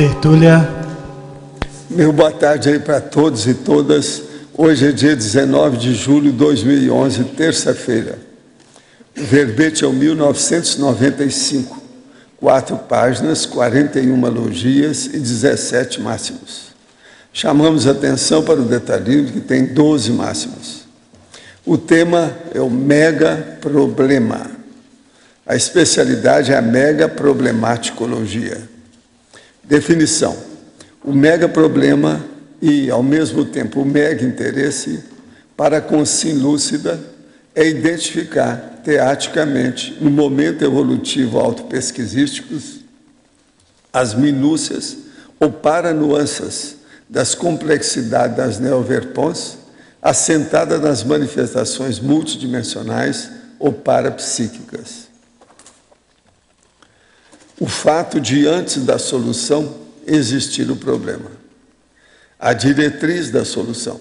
tertúlia. Meu boa tarde aí para todos e todas. Hoje é dia 19 de julho de 2011, terça-feira. O verbete é o 1995. 4 páginas, 41 logias e 17 máximos. Chamamos a atenção para o detalhismo que tem 12 máximos. O tema é o mega problema. A especialidade é a mega problematicologia. Definição: o mega problema e, ao mesmo tempo, o mega interesse para a consciência lúcida é identificar teaticamente, no momento evolutivo autopesquisísticos, as minúcias ou paranuanças das complexidades das neoverpons, assentada nas manifestações multidimensionais ou parapsíquicas. O fato de, antes da solução, existir o problema. A diretriz da solução.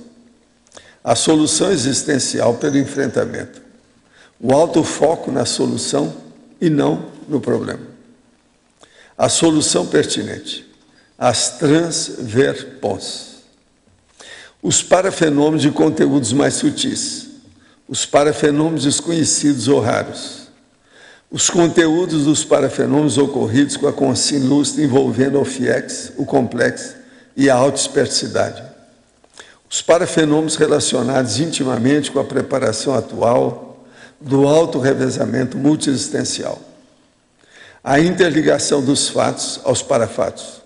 A solução existencial pelo enfrentamento. O alto foco na solução e não no problema. A solução pertinente. As transverpons. Os parafenômenos de conteúdos mais sutis. Os parafenômenos desconhecidos ou raros. Os conteúdos dos parafenômenos ocorridos com a consciência lúcida envolvendo o FIEX, o complexo e a autoesperticidade. Os parafenômenos relacionados intimamente com a preparação atual do autorrevezamento multiexistencial. A interligação dos fatos aos parafatos.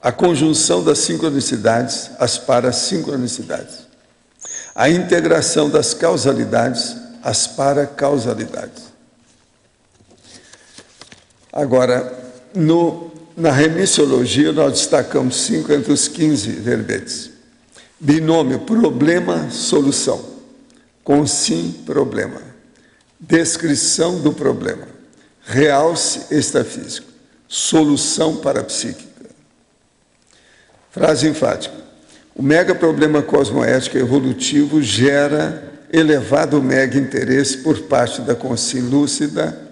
A conjunção das sincronicidades às parassincronicidades. A integração das causalidades às paracausalidades. Agora, na remissiologia, nós destacamos 5 entre os 15 verbetes. Binômio problema-solução. Consim-problema. Descrição do problema. Realce extrafísico. Solução parapsíquica. Frase enfática. O mega problema cosmoético evolutivo gera elevado mega interesse por parte da consciência lúcida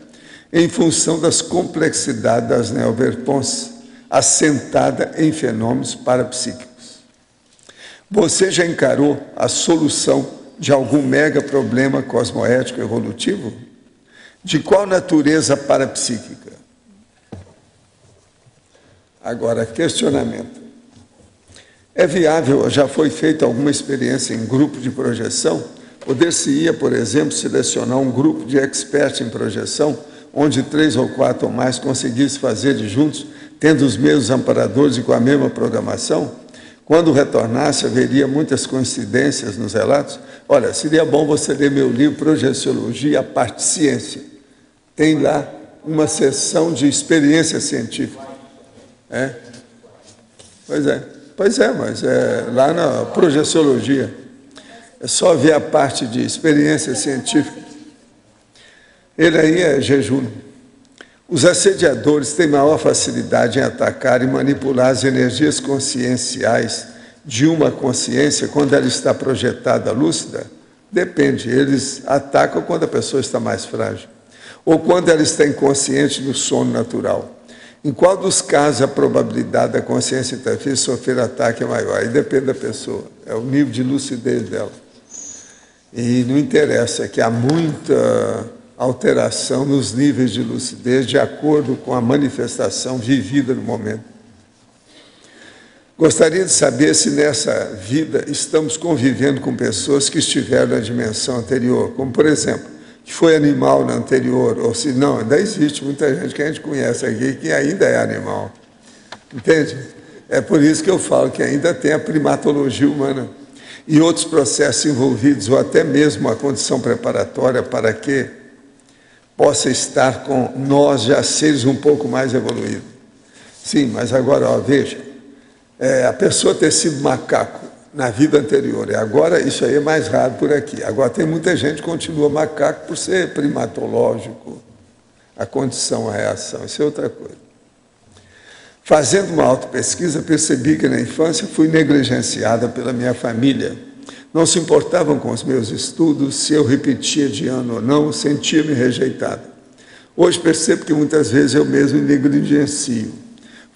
em função das complexidades das neoverpons, assentada em fenômenos parapsíquicos. Você já encarou a solução de algum mega problema cosmoético evolutivo? De qual natureza parapsíquica? Agora, questionamento. É viável, já foi feita alguma experiência em grupo de projeção? Poder-se-ia, por exemplo, selecionar um grupo de experts em projeção, onde 3 ou 4 ou mais conseguissem fazer de juntos, tendo os mesmos amparadores e com a mesma programação? Quando retornasse, haveria muitas coincidências nos relatos? Olha, seria bom você ler meu livro Projeciologia, a parte ciência. Tem lá uma seção de experiência científica. É? Pois é, mas é lá na Projeciologia. É só ver a parte de experiência científica. Ele aí é jejum. Os assediadores têm maior facilidade em atacar e manipular as energias conscienciais de uma consciência quando ela está projetada lúcida? Depende, eles atacam quando a pessoa está mais frágil, ou quando ela está inconsciente no sono natural. Em qual dos casos a probabilidade da consciência interfísica sofrer ataque é maior? Aí depende da pessoa, é o nível de lucidez dela. E não interessa, é que há muita alteração nos níveis de lucidez de acordo com a manifestação vivida no momento. Gostaria de saber se nessa vida estamos convivendo com pessoas que estiveram na dimensão anterior, como por exemplo, que foi animal na anterior, ou se não, ainda existe muita gente que a gente conhece aqui que ainda é animal. Entende? É por isso que eu falo que ainda tem a primatologia humana e outros processos envolvidos, ou até mesmo a condição preparatória para que possa estar com nós já seres um pouco mais evoluídos. Sim, mas agora, veja, a pessoa ter sido macaco na vida anterior, e agora isso aí é mais raro por aqui. Agora tem muita gente que continua macaco por ser primatológico, a condição, a reação, isso é outra coisa. Fazendo uma autopesquisa, percebi que na infância fui negligenciada pela minha família. Não se importavam com os meus estudos, se eu repetia de ano ou não, sentia-me rejeitada. Hoje percebo que muitas vezes eu mesmo negligencio.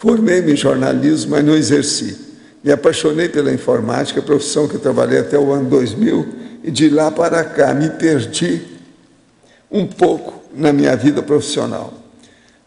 Formei-me em jornalismo, mas não exerci. Me apaixonei pela informática, profissão que eu trabalhei até o ano 2000, e de lá para cá me perdi um pouco na minha vida profissional.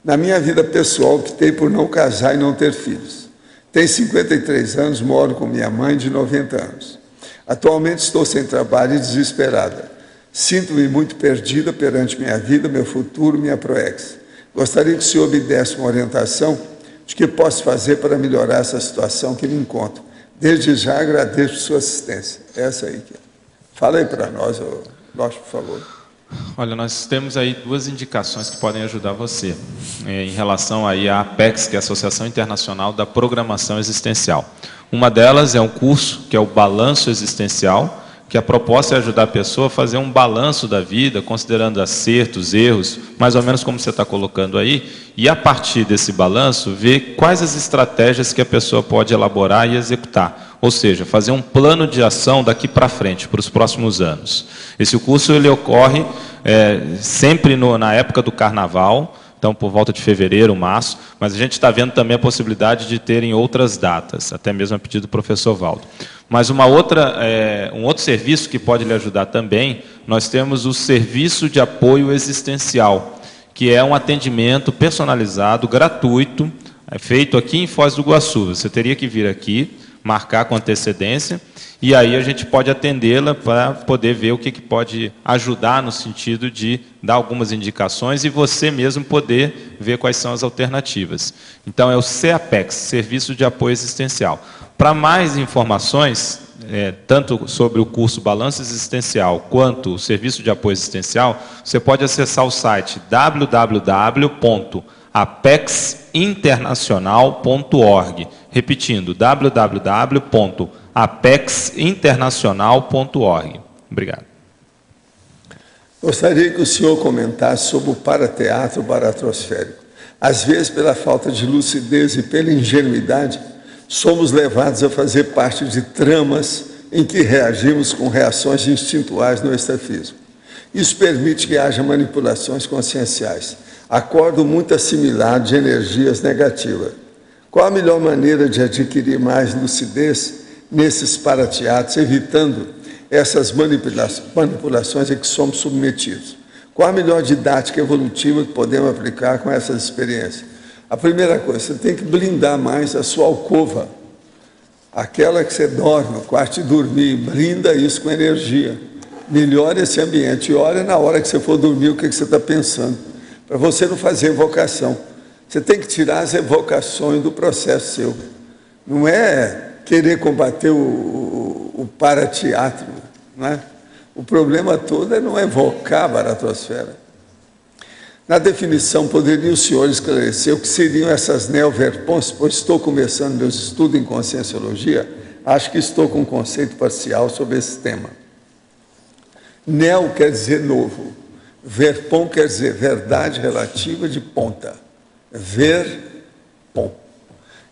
Na minha vida pessoal, optei por não casar e não ter filhos. Tenho 53 anos, moro com minha mãe de 90 anos. Atualmente estou sem trabalho e desesperada. Sinto-me muito perdida perante minha vida, meu futuro, minha proex. Gostaria que o senhor me desse uma orientação de que posso fazer para melhorar essa situação que me encontro. Desde já agradeço sua assistência. Essa aí que é. Fala aí para nós, Lógico, por favor. Olha, nós temos aí duas indicações que podem ajudar você em relação aí à APEX, que é a Associação Internacional da Programação Existencial. Uma delas é um curso que é o Balanço Existencial, que a proposta é ajudar a pessoa a fazer um balanço da vida, considerando acertos, erros, mais ou menos como você está colocando aí, e a partir desse balanço, ver quais as estratégias que a pessoa pode elaborar e executar. Ou seja, fazer um plano de ação daqui para frente, para os próximos anos. Esse curso ele ocorre sempre na época do Carnaval, então por volta de fevereiro, março, mas a gente está vendo também a possibilidade de ter em outras datas, até mesmo a pedido do professor Valdo. Mas um outro serviço que pode lhe ajudar também, nós temos o Serviço de Apoio Existencial, que é um atendimento personalizado, gratuito, feito aqui em Foz do Iguaçu. Você teria que vir aqui, marcar com antecedência, e aí a gente pode atendê-la para poder ver o que pode ajudar no sentido de dar algumas indicações e você mesmo poder ver quais são as alternativas. Então é o CAPEX, Serviço de Apoio Existencial. Para mais informações, tanto sobre o curso Balanço Existencial quanto o Serviço de Apoio Existencial, você pode acessar o site www.apexinternacional.org. Repetindo, www.apexinternacional.org. Obrigado. Gostaria que o senhor comentasse sobre o parateatro baratrosférico. Às vezes, pela falta de lucidez e pela ingenuidade, somos levados a fazer parte de tramas em que reagimos com reações instintuais no extrafísico. Isso permite que haja manipulações conscienciais. Acordo muito assimilado de energias negativas. Qual a melhor maneira de adquirir mais lucidez nesses parateatros, evitando essas manipulações a que somos submetidos? Qual a melhor didática evolutiva que podemos aplicar com essas experiências? A primeira coisa, você tem que blindar mais a sua alcova, aquela que você dorme, o quarto de dormir, blinda isso com energia. Melhore esse ambiente e olha na hora que você for dormir o que você está pensando, para você não fazer evocação. Você tem que tirar as evocações do processo seu. Não é querer combater o parateatro, não é? O problema todo é não evocar a baratrosfera. Na definição, poderia o senhor esclarecer o que seriam essas neoverpons, pois estou começando meus estudos em conscienciologia, acho que estou com um conceito parcial sobre esse tema. Neo quer dizer novo, verpon quer dizer verdade relativa de ponta. Verpon.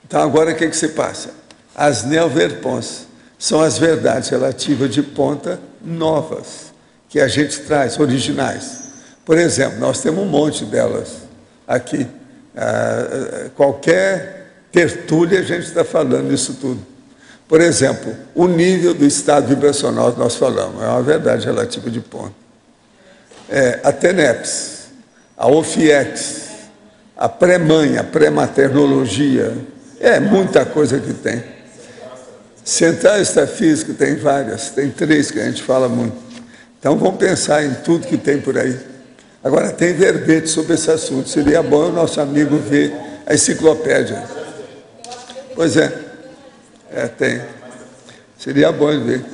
Então agora o que se passa? As neoverpons são as verdades relativas de ponta novas, que a gente traz, originais. Por exemplo, nós temos um monte delas aqui. Qualquer tertúlia a gente está falando isso tudo. Por exemplo, o nível do estado vibracional que nós falamos, é uma verdade relativa de ponta. A TENEPS, a OFIEX, a pré-mãe, a pré-maternologia, muita coisa que tem. Central extrafísica tem várias, tem 3 que a gente fala muito. Então vamos pensar em tudo que tem por aí. Agora tem verbete sobre esse assunto, seria bom o nosso amigo ver a enciclopédia. Pois tem. Seria bom ver.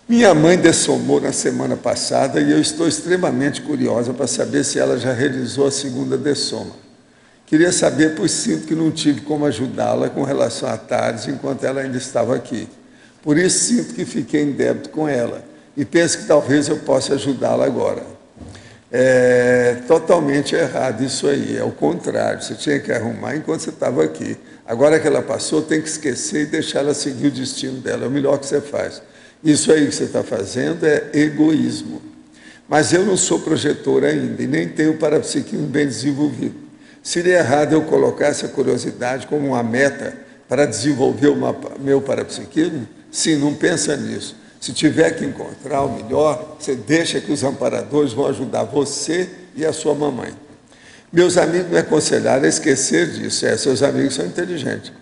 Minha mãe dessomou na semana passada e eu estou extremamente curiosa para saber se ela já realizou a segunda dessoma. Queria saber, pois sinto que não tive como ajudá-la com relação a Tades enquanto ela ainda estava aqui. Por isso sinto que fiquei em débito com ela e penso que talvez eu possa ajudá-la agora. É totalmente errado isso aí, é o contrário, você tinha que arrumar enquanto você estava aqui. Agora que ela passou, tem que esquecer e deixar ela seguir o destino dela, é o melhor que você faz. Isso aí que você está fazendo é egoísmo. Mas eu não sou projetor ainda e nem tenho parapsiquismo bem desenvolvido. Seria errado eu colocar essa curiosidade como uma meta para desenvolver o meu parapsiquismo? Sim, não pensa nisso. Se tiver que encontrar o melhor, você deixa que os amparadores vão ajudar você e a sua mamãe. Meus amigos me aconselharam a esquecer disso. Seus amigos são inteligentes.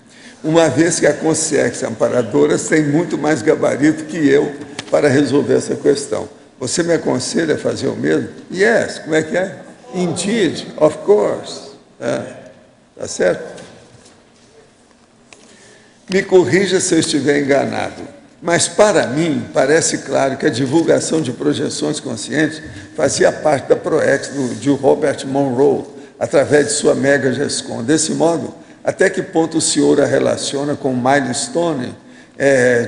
Uma vez que a consciência amparadora tem muito mais gabarito que eu para resolver essa questão. Você me aconselha a fazer o mesmo? Yes, como é que é? Indeed, of course. Tá certo? Me corrija se eu estiver enganado, mas para mim parece claro que a divulgação de projeções conscientes fazia parte da ProEx de Robert Monroe, através de sua Mega GESCOM. Desse modo, até que ponto o senhor a relaciona com o milestone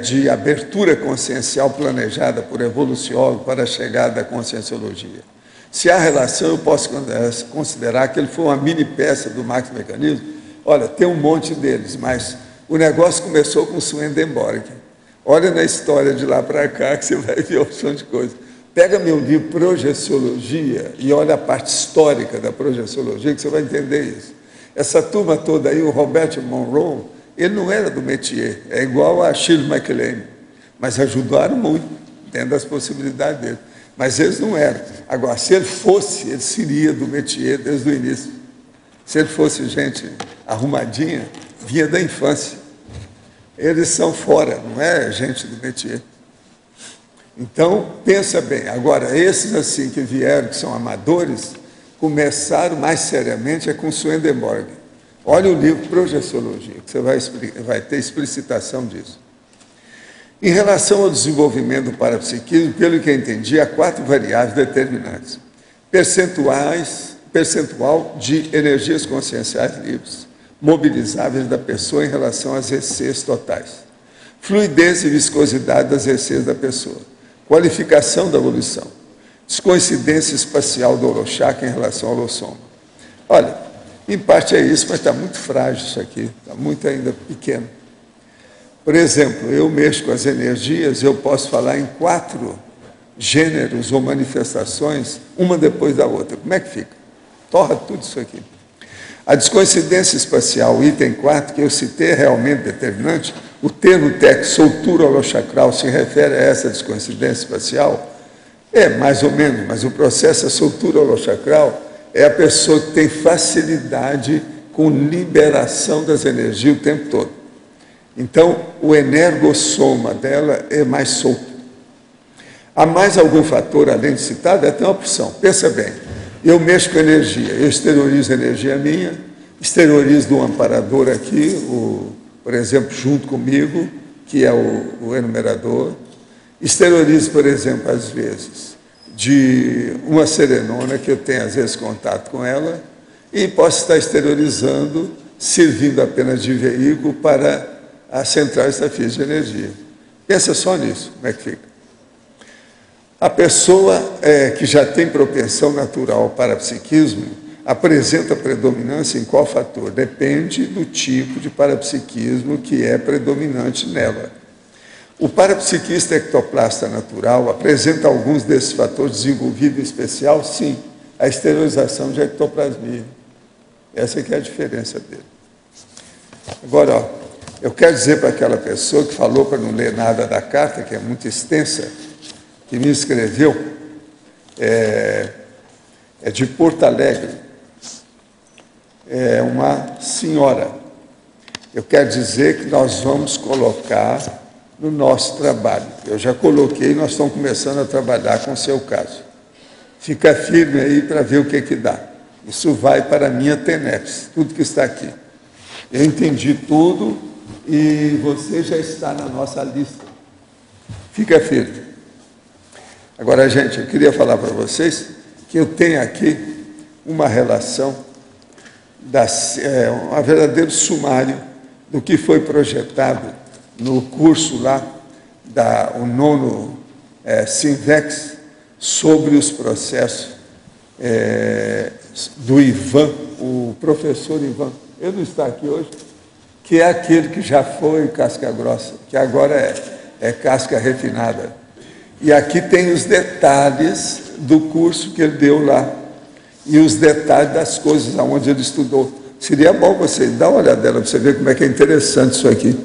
de abertura consciencial planejada por evoluciólogos para a chegada da conscienciologia? Se há relação, eu posso considerar que ele foi uma mini peça do Max Mecanismo. Olha, tem um monte deles, mas o negócio começou com Swedenborg. Olha na história de lá para cá que você vai ver um monte de coisa. Pega meu livro Projeciologia e olha a parte histórica da projeciologia que você vai entender isso. Essa turma toda aí, o Robert Monroe, ele não era do métier, é igual a Shirley MacLaine, mas ajudaram muito dentro das possibilidades dele. Mas eles não eram. Agora, se ele fosse, ele seria do métier desde o início. Se ele fosse gente arrumadinha, vinha da infância. Eles são fora, não é gente do métier. Então, pensa bem. Agora, esses assim que vieram, que são amadores, começaram mais seriamente com Swedenborg. Olha o livro Projeciologia, que você vai ter explicitação disso. Em relação ao desenvolvimento do parapsiquismo, pelo que eu entendi, há 4 variáveis determinantes. Percentual de energias conscienciais livres, mobilizáveis da pessoa em relação às ECs totais. Fluidez e viscosidade das ECs da pessoa. Qualificação da evolução. Descoincidência espacial do holochakra em relação ao holossoma. Olha, em parte é isso, mas está muito frágil isso aqui, está muito ainda pequeno. Por exemplo, eu mexo com as energias, eu posso falar em 4 gêneros ou manifestações, uma depois da outra. Como é que fica? Torra tudo isso aqui. A descoincidência espacial, item 4, que eu citei, é realmente determinante. O termo técnico soltura holochacral se refere a essa descoincidência espacial? É, mais ou menos, mas o processo da soltura holochacral é a pessoa que tem facilidade com liberação das energias o tempo todo. Então, o energossoma dela é mais solto. Há mais algum fator, além de citado? É até uma opção. Pensa bem, eu mexo com energia, eu exteriorizo energia minha, exteriorizo do amparador aqui, por exemplo, junto comigo, que é o enumerador. Exteriorizo, por exemplo, às vezes, de uma serenona, que eu tenho, às vezes, contato com ela, e posso estar exteriorizando, servindo apenas de veículo para a central extrafísica de energia. Pensa só nisso, como é que fica. A pessoa que já tem propensão natural para psiquismo apresenta predominância em qual fator? Depende do tipo de parapsiquismo que é predominante nela. O parapsiquista ectoplasta natural apresenta alguns desses fatores desenvolvidos em especial? Sim, a exteriorização de ectoplasmia. Essa que é a diferença dele. Agora, ó, eu quero dizer para aquela pessoa que falou para não ler nada da carta, que é muito extensa, que me escreveu, é de Porto Alegre, é uma senhora. Eu quero dizer que nós vamos colocar no nosso trabalho. Eu já coloquei, nós estamos começando a trabalhar com o seu caso. Fica firme aí para ver o que dá. Isso vai para a minha TENEPS, tudo que está aqui. Eu entendi tudo e você já está na nossa lista. Fica firme. Agora, gente, eu queria falar para vocês que eu tenho aqui uma relação, um verdadeiro sumário do que foi projetado no curso lá, o 9º Sinvex, sobre os processos do Ivan, o professor Ivan. Ele não está aqui hoje, que é aquele que já foi casca grossa, que agora é casca refinada. E aqui tem os detalhes do curso que ele deu lá. e os detalhes das coisas aonde ele estudou. Seria bom você dar uma olhada dela para você ver como é que é interessante isso aqui.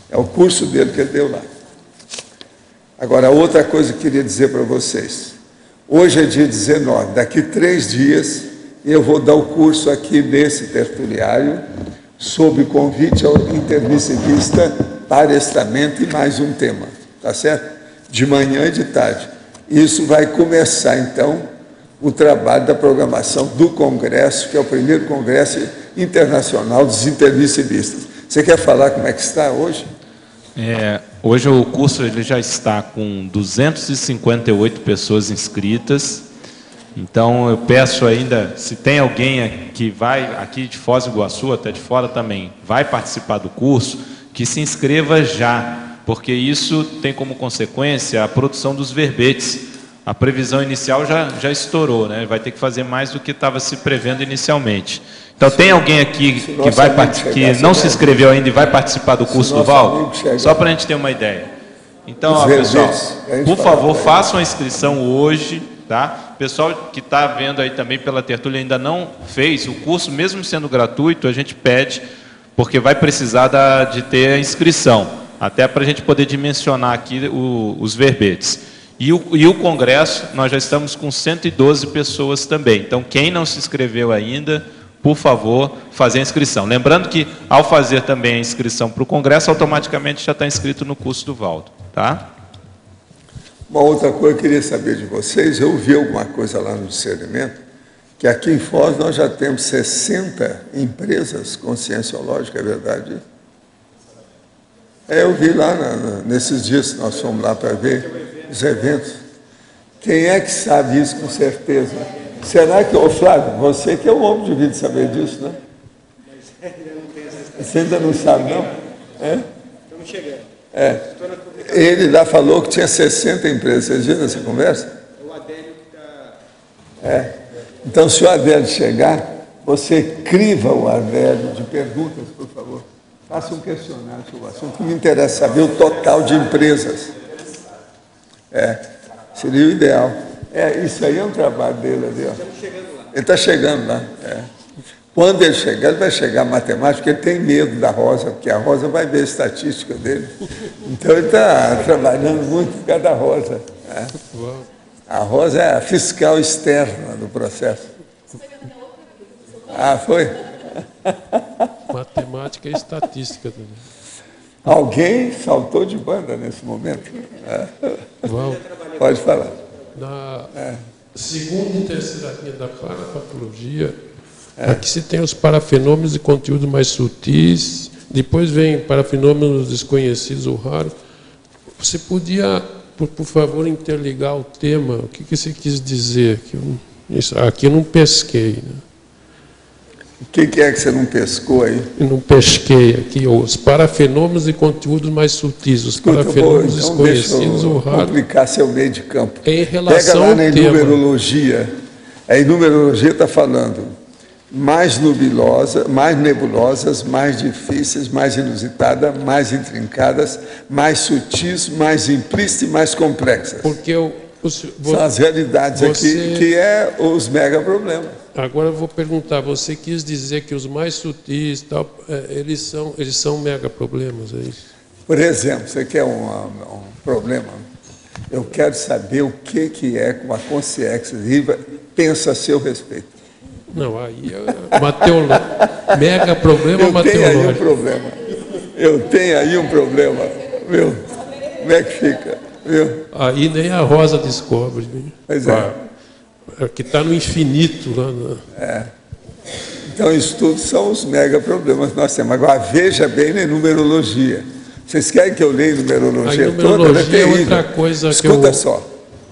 É o curso dele que ele deu lá. Agora, outra coisa que eu queria dizer para vocês. Hoje é dia 19, daqui 3 dias eu vou dar o curso aqui nesse tertuliário sob convite ao intermissivista para estamento e mais um tema, tá certo? De manhã e de tarde. Isso vai começar, então, o trabalho da programação do Congresso, que é o primeiro Congresso Internacional dos Intermissivistas. Você quer falar como é que está hoje? Hoje o curso ele já está com 258 pessoas inscritas. Então eu peço ainda, se tem alguém que vai aqui de Foz do Iguaçu, até de fora também, vai participar do curso, que se inscreva já, porque isso tem como consequência a produção dos verbetes. A previsão inicial já estourou, né? Vai ter que fazer mais do que estava se prevendo inicialmente. Então, tem alguém aqui que não se inscreveu ainda e vai participar do curso do Valdo? Só para a gente ter uma ideia. Então, ó, pessoal, por favor, façam a inscrição hoje, tá? Pessoal que está vendo aí também pela tertúlia ainda não fez o curso, mesmo sendo gratuito, a gente pede, porque vai precisar de ter a inscrição, até para a gente poder dimensionar aqui os verbetes. E o Congresso, nós já estamos com 112 pessoas também. Então, quem não se inscreveu ainda, por favor, fazer a inscrição. Lembrando que, ao fazer também a inscrição para o Congresso, automaticamente já está inscrito no curso do Valdo. Tá? Uma outra coisa que eu queria saber de vocês, eu vi alguma coisa lá no discernimento, que aqui em Foz nós já temos 60 empresas conscienciológicas, é verdade? Eu vi lá nesses dias que nós fomos lá para ver os eventos. Quem é que sabe isso com certeza? Será que, ô Flávio, você que é o homem de vida saber disso, né? Você ainda não sabe, não? Estamos chegando. Ele lá falou que tinha 60 empresas. Vocês viram essa conversa? É o Adélio que está... Então, se o Adélio chegar, você criva o Adélio de perguntas, por favor. Faça um questionário sobre o assunto, que me interessa saber o total de empresas. Seria o ideal. Isso aí é um trabalho dele ali, ó. Estamos chegando lá. Ele está chegando lá. Quando ele chegar, ele vai chegar a matemática, porque ele tem medo da Rosa, porque a Rosa vai ver a estatística dele. Então ele está trabalhando muito por causa da Rosa. A Rosa é a fiscal externa do processo. Foi? Matemática e estatística também. Alguém saltou de banda nesse momento? Pode falar. Na segunda e terceira linha da parapatologia, aqui se tem os parafenômenos de conteúdo mais sutis, depois vem parafenômenos desconhecidos ou raros. Você podia, por favor, interligar o tema? O que você quis dizer? Aqui eu não pesquei, né? O que é que você não pescou aí? Eu não pesquei aqui. Os parafenômenos e conteúdos mais sutis, os parafenômenos desconhecidos ou raros. Complicar seu meio de campo. Em relação ao tema. Pega lá na numerologia. A numerologia está falando mais nebulosas, mais difíceis, mais inusitadas, mais intrincadas, mais sutis, mais implícitas e mais complexas. Porque são as realidades aqui, que é os mega problemas. Agora eu vou perguntar, você quis dizer que os mais sutis, eles são mega problemas, é isso? Por exemplo, você quer um problema? Eu quero saber o que é que uma consciência viva pensa a seu respeito. Não, aí é mega problema mateológico. Eu tenho aí um problema, viu? Como é que fica, viu? Aí nem a Rosa descobre. Viu? Pois é. Que está no infinito lá. Então, isso tudo são os mega problemas que nós temos. Agora, veja bem na numerologia. Vocês querem que eu leia numerologia toda? Numerologia é outra coisa. Escuta só.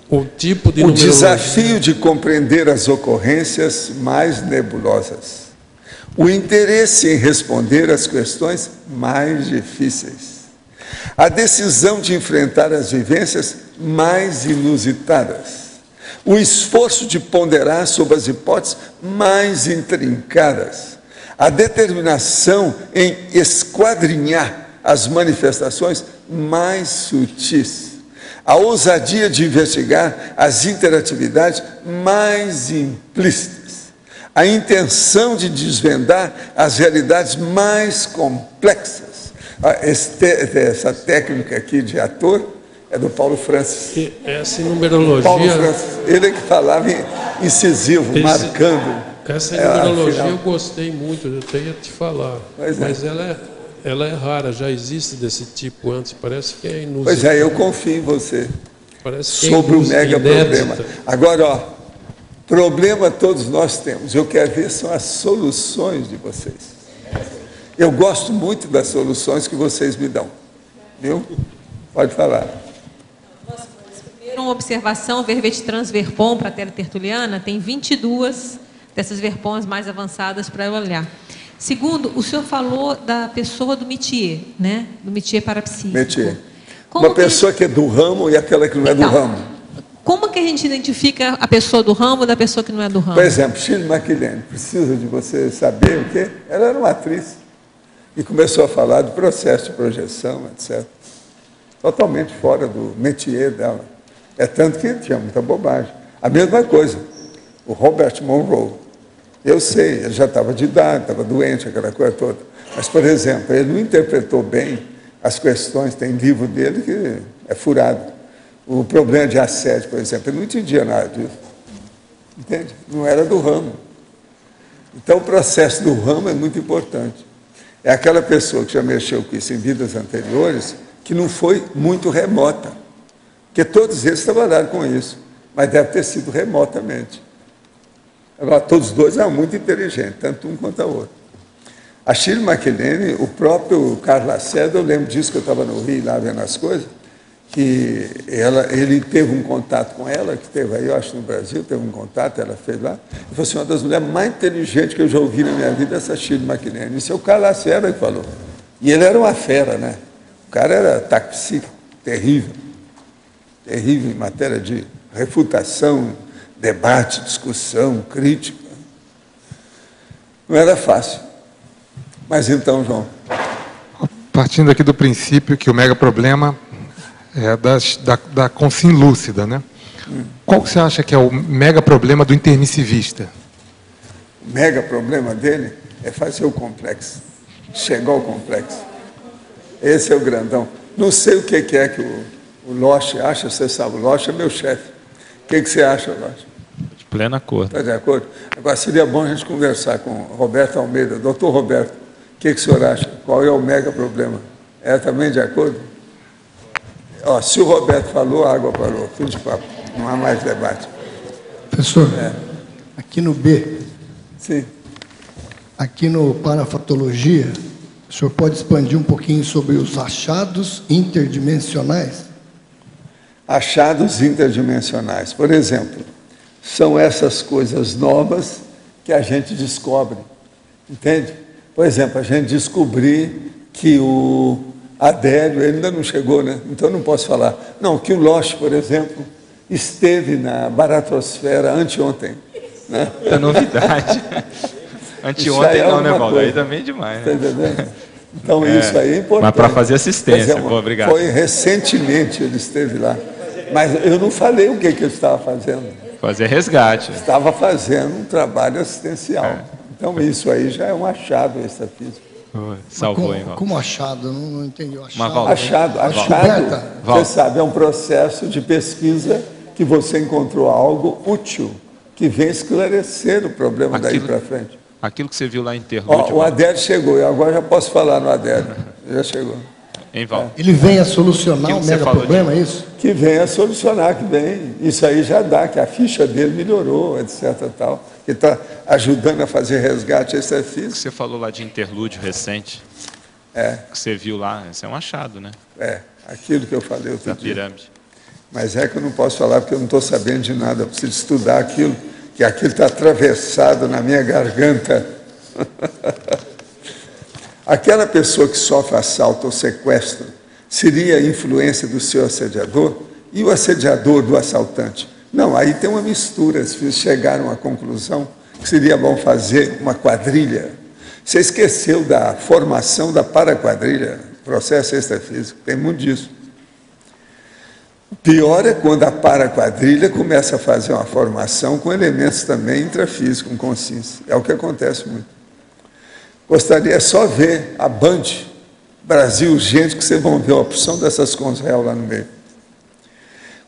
O tipo de o desafio de compreender as ocorrências mais nebulosas. O interesse em responder às questões mais difíceis. A decisão de enfrentar as vivências mais inusitadas. O esforço de ponderar sobre as hipóteses mais intrincadas, a determinação em esquadrinhar as manifestações mais sutis, A ousadia de investigar as interatividades mais implícitas. A intenção de desvendar as realidades mais complexas. Essa técnica aqui de ator é do Paulo Francis. E essa numerologia... Paulo Francis, ele que falava incisivo, marcando. Essa numerologia eu gostei muito, eu tenho a te falar. Mas ela é rara, já existe desse tipo antes, parece que é inusitado. Pois é, eu confio em você. Parece que sobre o mega inédita. problema. Agora, ó, problema todos nós temos. Eu quero ver são as soluções de vocês. Eu gosto muito das soluções que vocês me dão. Viu? Pode falar. Primeiro, uma observação, verbete transverpom para a tela tertuliana, tem 22 dessas verpons mais avançadas para eu olhar. Segundo, o senhor falou da pessoa do métier, né? Do métier parapsíquico. Métier. Uma pessoa que é do ramo e aquela que não é do ramo. Como que a gente identifica a pessoa do ramo da pessoa que não é do ramo? Por exemplo, Shirley MacLaine, precisa de você saber o quê? Ela era uma atriz e começou a falar do processo de projeção, etc. Totalmente fora do métier dela. É tanto que tinha muita bobagem. A mesma coisa, o Robert Monroe. Eu sei, ele já estava de idade, estava doente, aquela coisa toda. Mas, por exemplo, ele não interpretou bem as questões, tem livro dele que é furado. O problema de assédio, por exemplo, ele não entendia nada disso. Entende? Não era do ramo. Então, o processo do ramo é muito importante. É aquela pessoa que já mexeu com isso em vidas anteriores, que não foi muito remota. Porque todos eles trabalharam com isso, mas deve ter sido remotamente. Agora, todos os dois eram muito inteligentes, tanto um quanto a outra. A Shirley MacLaine, o próprio Carlos Lacerda, eu lembro disso que eu estava no Rio, lá vendo as coisas, que ele teve um contato com ela, que teve aí, eu acho, no Brasil, teve um contato, ela fez lá, e falou assim, uma das mulheres mais inteligentes que eu já ouvi na minha vida é essa Shirley MacLaine. Isso é o Carlos Lacerda que falou. E ele era uma fera, né? O cara era taxístico, terrível. Terrível em matéria de refutação, debate, discussão, crítica. Não era fácil. Mas então, João. Partindo aqui do princípio que o mega problema é da consciência lúcida, né? Qual que você acha que é o mega problema do intermissivista? O mega problema dele é fazer o complexo. Chegar ao complexo. Esse é o grandão. Não sei o que é que o Loche acha, você sabe, o Loche é meu chefe. O que você acha, Loche? De pleno acordo. Está de acordo? Agora, seria bom a gente conversar com o Roberto Almeida. Doutor Roberto, o que o senhor acha? Qual é o mega problema? É também de acordo? Ó, se o Roberto falou, a água parou. Fim de papo. Não há mais debate. Professor, aqui no B, sim. Aqui no Parafatologia, o senhor pode expandir um pouquinho sobre os achados interdimensionais? Achados interdimensionais. Por exemplo, são essas coisas novas que a gente descobre. Entende? Por exemplo, a gente descobrir que o Adélio, ele ainda não chegou, né? Então não posso falar. Não, que o Loche, por exemplo, esteve na baratosfera anteontem. Né? É novidade. Anteontem não, né, Paulo? Aí também é demais. Está entendendo? Então isso aí é importante. Mas para fazer assistência, pô, obrigado. Foi recentemente ele esteve lá. Mas eu não falei o que ele estava fazendo. Fazer resgate. Estava fazendo um trabalho assistencial. Então isso aí já é um achado extrafísico. Salvou, hein, como achado? Não entendi o achado. Achado, você sabe, é um processo de pesquisa que você encontrou algo útil, que vem esclarecer o problema daí para frente. Aquilo que você viu lá em Interlúdio. O Adélio chegou, eu agora já posso falar no Adélio. Já chegou. Hein, Val? Ele vem a solucionar o mega problema, é isso? Que vem a solucionar, que vem. Isso aí já dá, que a ficha dele melhorou, etc. Tal, que está ajudando a fazer resgate extrafísico. Você falou lá de Interlúdio recente. Que você viu lá, isso é um achado, né? Aquilo que eu falei outro dia. Da pirâmide. Mas é que eu não posso falar porque eu não estou sabendo de nada. Eu preciso estudar aquilo, que aquilo está atravessado na minha garganta. Aquela pessoa que sofre assalto ou sequestro seria a influência do seu assediador e o assediador do assaltante? Não, aí tem uma mistura. Se chegaram à conclusão que seria bom fazer uma quadrilha. Você esqueceu da formação da paraquadrilha, processo extrafísico, tem muito disso. Pior é quando a paraquadrilha começa a fazer uma formação com elementos também intrafísicos, com consciência. É o que acontece muito. Gostaria só ver a Band Brasil Urgente, que vocês vão ver a opção dessas Consreal lá no meio.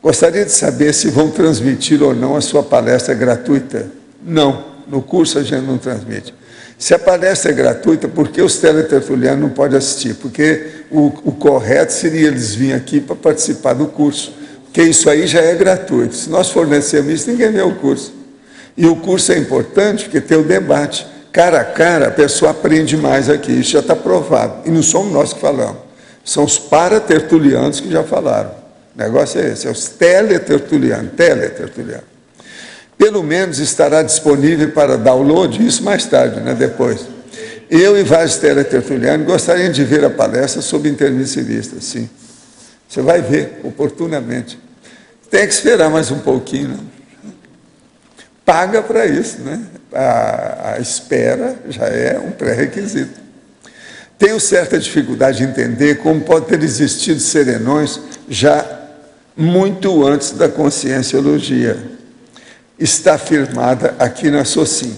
Gostaria de saber se vão transmitir ou não a sua palestra gratuita. Não, no curso a gente não transmite. Se a palestra é gratuita, por que os teletertulianos não podem assistir? Porque o correto seria eles virem aqui para participar do curso, porque isso aí já é gratuito. Se nós fornecermos isso, ninguém vê o curso. E o curso é importante porque tem o debate. Cara a cara, a pessoa aprende mais aqui, isso já está provado. E não somos nós que falamos, são os paratertulianos que já falaram. O negócio é esse, é os teletertulianos. Pelo menos estará disponível para download, isso mais tarde, né, depois. Eu e vários teletertulianos gostariam de ver a palestra sobre intermissivista, sim. Você vai ver, oportunamente. Tem que esperar mais um pouquinho, né? Paga para isso, né? A espera já é um pré-requisito. Tenho certa dificuldade de entender como pode ter existido serenões já muito antes da conscienciologia. Está afirmada aqui na SOCIM.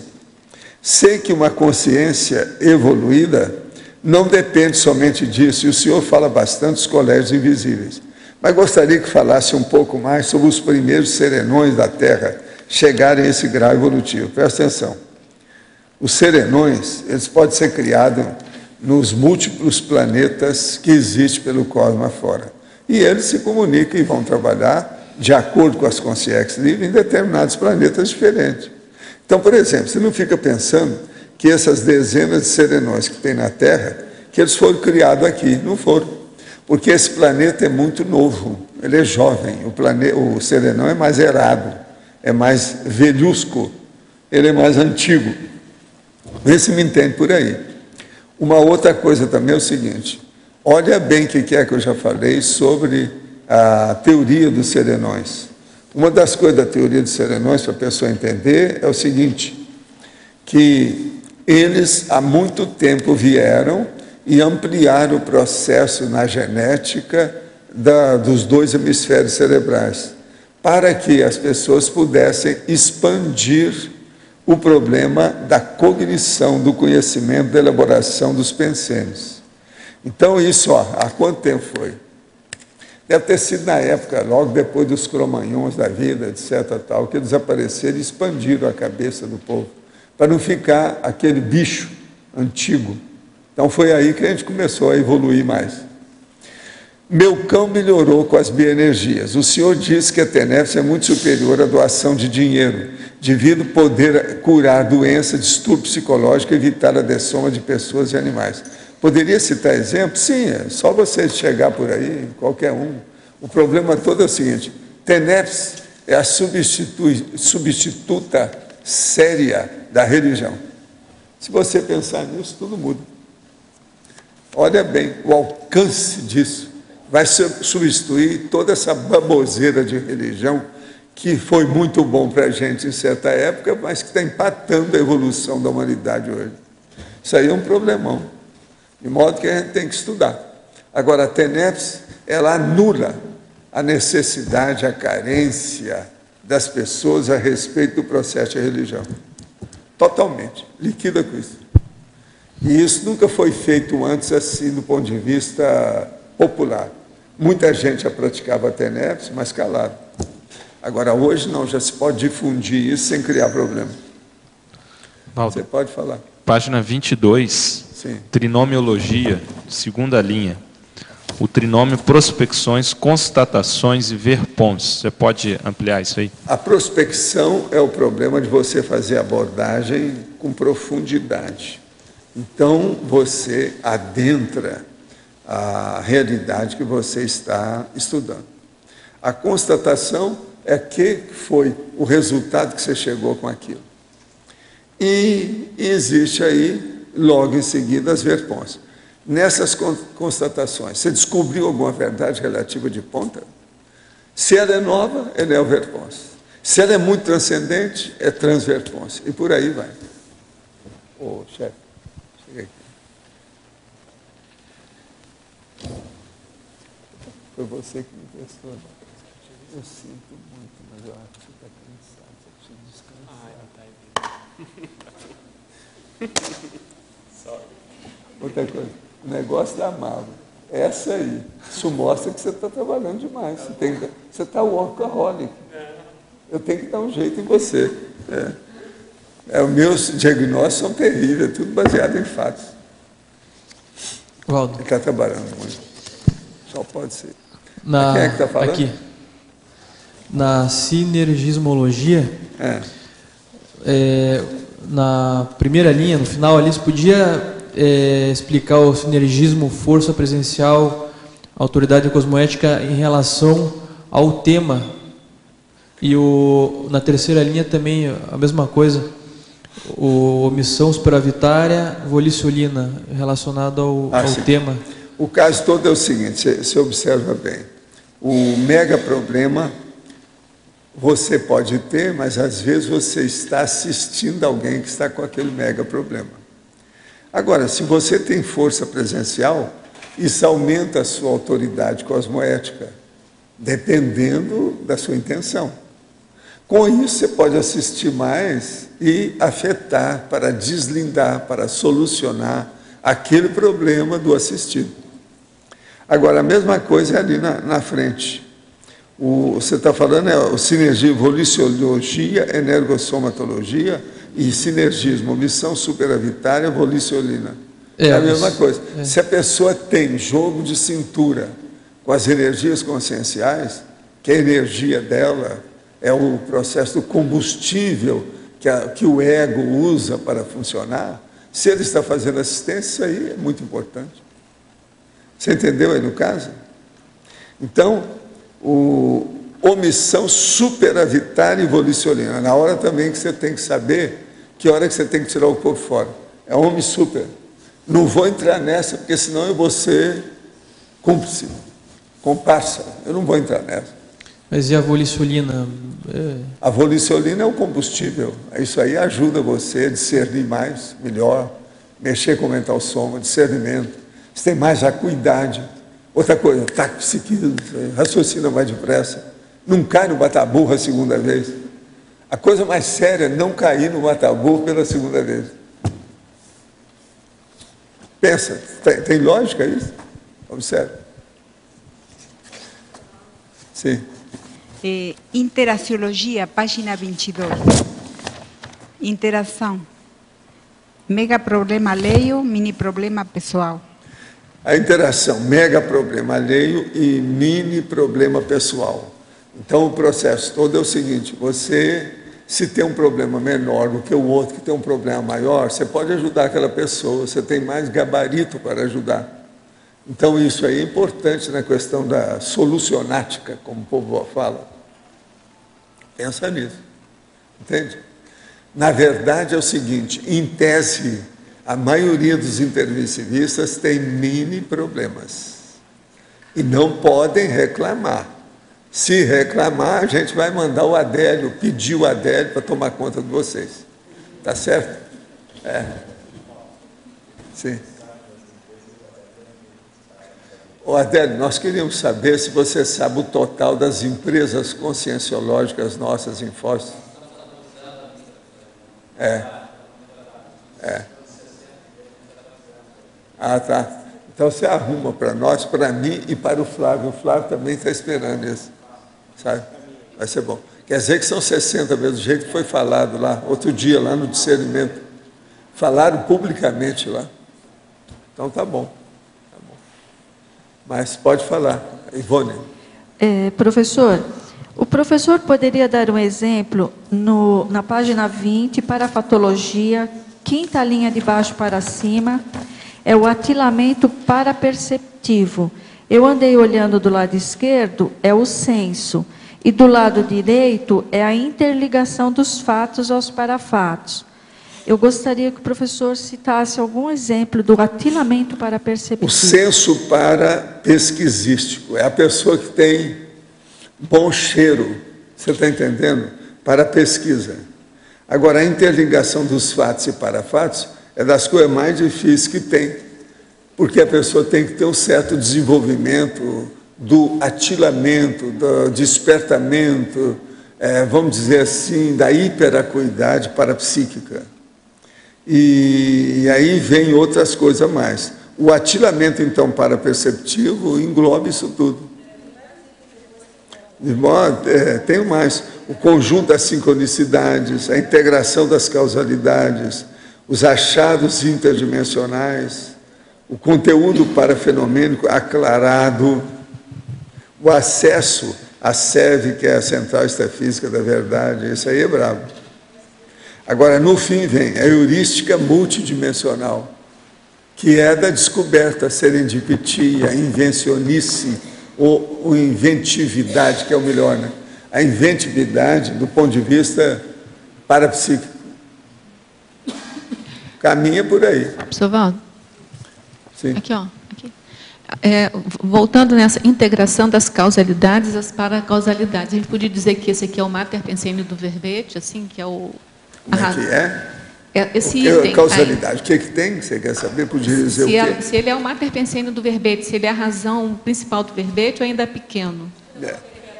Sei que uma consciência evoluída não depende somente disso, e o senhor fala bastante dos colégios invisíveis, mas gostaria que falasse um pouco mais sobre os primeiros serenões da Terra chegarem a esse grau evolutivo. Presta atenção. Os serenões, eles podem ser criados nos múltiplos planetas que existem pelo cosmos afora. E eles se comunicam e vão trabalhar de acordo com as consciências livres em determinados planetas diferentes. Então, por exemplo, você não fica pensando que essas dezenas de serenões que tem na Terra, que eles foram criados aqui. Não foram. Porque esse planeta é muito novo, ele é jovem. O serenão é mais errado, é mais velhusco, ele é mais antigo. Vê se me entende por aí. Uma outra coisa também é o seguinte, olha bem o que é que eu já falei sobre a teoria dos serenões. Uma das coisas da teoria dos serenões, para a pessoa entender, é o seguinte, que eles há muito tempo vieram e ampliaram o processo na genética dos dois hemisférios cerebrais, para que as pessoas pudessem expandir o problema da cognição, do conhecimento, da elaboração dos pensênios. Então, isso, há quanto tempo foi? Deve ter sido na época, logo depois dos cromanhões da vida, etc., tal, que eles apareceram e expandiram a cabeça do povo, para não ficar aquele bicho antigo. Então, foi aí que a gente começou a evoluir mais. Meu cão melhorou com as bioenergias. O senhor disse que a TENEPS é muito superior à doação de dinheiro, devido poder curar doença, distúrbio psicológico e evitar a dessoma de pessoas e animais. Poderia citar exemplos? Sim, é só você chegar por aí, qualquer um. O problema todo é o seguinte, TENEPS é a substituta séria da religião. Se você pensar nisso, tudo muda. Olha bem, o alcance disso vai substituir toda essa baboseira de religião que foi muito bom para a gente em certa época, mas que está empatando a evolução da humanidade hoje. Isso aí é um problemão, de modo que a gente tem que estudar. Agora, a TENEPS, ela anula a necessidade, a carência das pessoas a respeito do processo de religião. Totalmente, liquida com isso. E isso nunca foi feito antes assim, do ponto de vista popular. Muita gente já praticava a TENEPS, mas calado. Agora, hoje não, já se pode difundir isso sem criar problema. Valdo, você pode falar. Página 22, sim. Trinomiologia, segunda linha. O trinômio prospecções, constatações e ver pontos. Você pode ampliar isso aí? A prospecção é o problema de você fazer abordagem com profundidade. Então, você adentra a realidade que você está estudando. A constatação é que foi o resultado que você chegou com aquilo. E existe aí, logo em seguida, as verpons. Nessas constatações, você descobriu alguma verdade relativa de ponta? Se ela é nova, é neoverpons. Se ela é muito transcendente, é transverpons. E por aí vai. Ô, chefe, chega aqui. Foi você que me prestou. Eu sinto muito, mas eu acho que você está cansado, você precisa descansar. Outra coisa, o negócio da Marvel, essa aí, isso mostra que você está trabalhando demais, você está workaholic. Eu tenho que dar um jeito em você. Os meus diagnósticos são terríveis, tudo baseado em fatos. Valdo. Ele está trabalhando muito. Só pode ser. Quem é que está falando? Aqui. Na sinergismologia, na primeira linha, no final ali, você podia explicar o sinergismo, força presencial, autoridade cosmoética em relação ao tema. E na terceira linha também a mesma coisa, omissão superavitária, volicionina, relacionado ao tema. O caso todo é o seguinte, você observa bem, o mega problema você pode ter, mas às vezes você está assistindo alguém que está com aquele mega problema. Agora, se você tem força presencial, isso aumenta a sua autoridade cosmoética, dependendo da sua intenção. Com isso, você pode assistir mais e afetar para deslindar, para solucionar aquele problema do assistido. Agora, a mesma coisa é ali na frente. Você está falando o sinergia, volicionologia, energossomatologia e sinergismo, omissão superavitária, volicionina. É a mesma coisa. Se a pessoa tem jogo de cintura com as energias conscienciais, que a energia dela é o processo do combustível que o ego usa para funcionar, se ele está fazendo assistência, isso aí é muito importante. Você entendeu aí no caso? Então, omissão superavitária e volicionina. Na hora também que você tem que saber que hora que você tem que tirar o corpo fora. É homem super. Não vou entrar nessa, porque senão eu vou ser cúmplice, comparsa. Eu não vou entrar nessa. Mas e a volicionina? A volicionina é o combustível. Isso aí ajuda você a discernir mais, melhor, mexer com o mental soma, discernimento. Você tem mais acuidade. Outra coisa, psiquismo, raciocina mais depressa. Não cai no bataburro a segunda vez. A coisa mais séria é não cair no bataburro pela segunda vez. Pensa, tem lógica isso? Observe. Sim. Interaciologia, página 22. Interação. Mega problema alheio, mini problema pessoal. A interação, mega problema alheio e mini problema pessoal. Então, o processo todo é o seguinte, você, se tem um problema menor do que o outro que tem um problema maior, você pode ajudar aquela pessoa, você tem mais gabarito para ajudar. Então, isso aí é importante na questão da solucionática, como o povo fala. Pensa nisso, entende? Na verdade, é o seguinte, em tese, a maioria dos intermissivistas tem mini problemas e não podem reclamar. Se reclamar, a gente vai mandar o Adélio, pedir o Adélio para tomar conta de vocês. Tá certo? Sim. Ô Adélio, nós queríamos saber se você sabe o total das empresas conscienciológicas nossas em Foz. Ah, tá. Então você arruma para nós, para mim e para o Flávio. O Flávio também está esperando isso. Sabe? Vai ser bom. Quer dizer que são 60 mesmo, do jeito que foi falado lá, outro dia, lá no discernimento. Falaram publicamente lá. Então tá bom. Tá bom. Mas pode falar, Ivone. Professor, o professor poderia dar um exemplo na página 20, para a patologia, quinta linha de baixo para cima, é o atilamento paraperceptivo. Eu andei olhando do lado esquerdo, é o senso, e do lado direito é a interligação dos fatos aos parafatos. Eu gostaria que o professor citasse algum exemplo do atilamento paraperceptivo. O senso parapesquisístico é a pessoa que tem bom cheiro, você está entendendo? Para pesquisa. Agora, a interligação dos fatos e parafatos é das coisas mais difíceis que tem, porque a pessoa tem que ter um certo desenvolvimento do atilamento, do despertamento, vamos dizer assim, da hiperacuidade parapsíquica. E aí vem outras coisas mais. O atilamento, então, paraperceptivo engloba isso tudo. De modo, tenho mais. O conjunto das sincronicidades, a integração das causalidades, os achados interdimensionais, o conteúdo parafenomênico aclarado, o acesso à SEV, que é a Central Extrafísica da Verdade. Isso aí é brabo. Agora, no fim, vem a heurística multidimensional, que é da descoberta, a serendipitia, a invencionice, ou inventividade, que é o melhor, né? A inventividade do ponto de vista parapsíquico. Caminha por aí. Professor Valdo? Sim. Aqui, ó. Aqui. Voltando nessa integração das causalidades às paracausalidades, a gente podia dizer que esse aqui é o mater pensênio do verbete, assim, que é o... Como é que é? Esse item, causalidade, o que tem? Você quer saber? Podia dizer o quê? Se ele é o mater pensênio do verbete, se ele é a razão principal do verbete ou ainda é pequeno?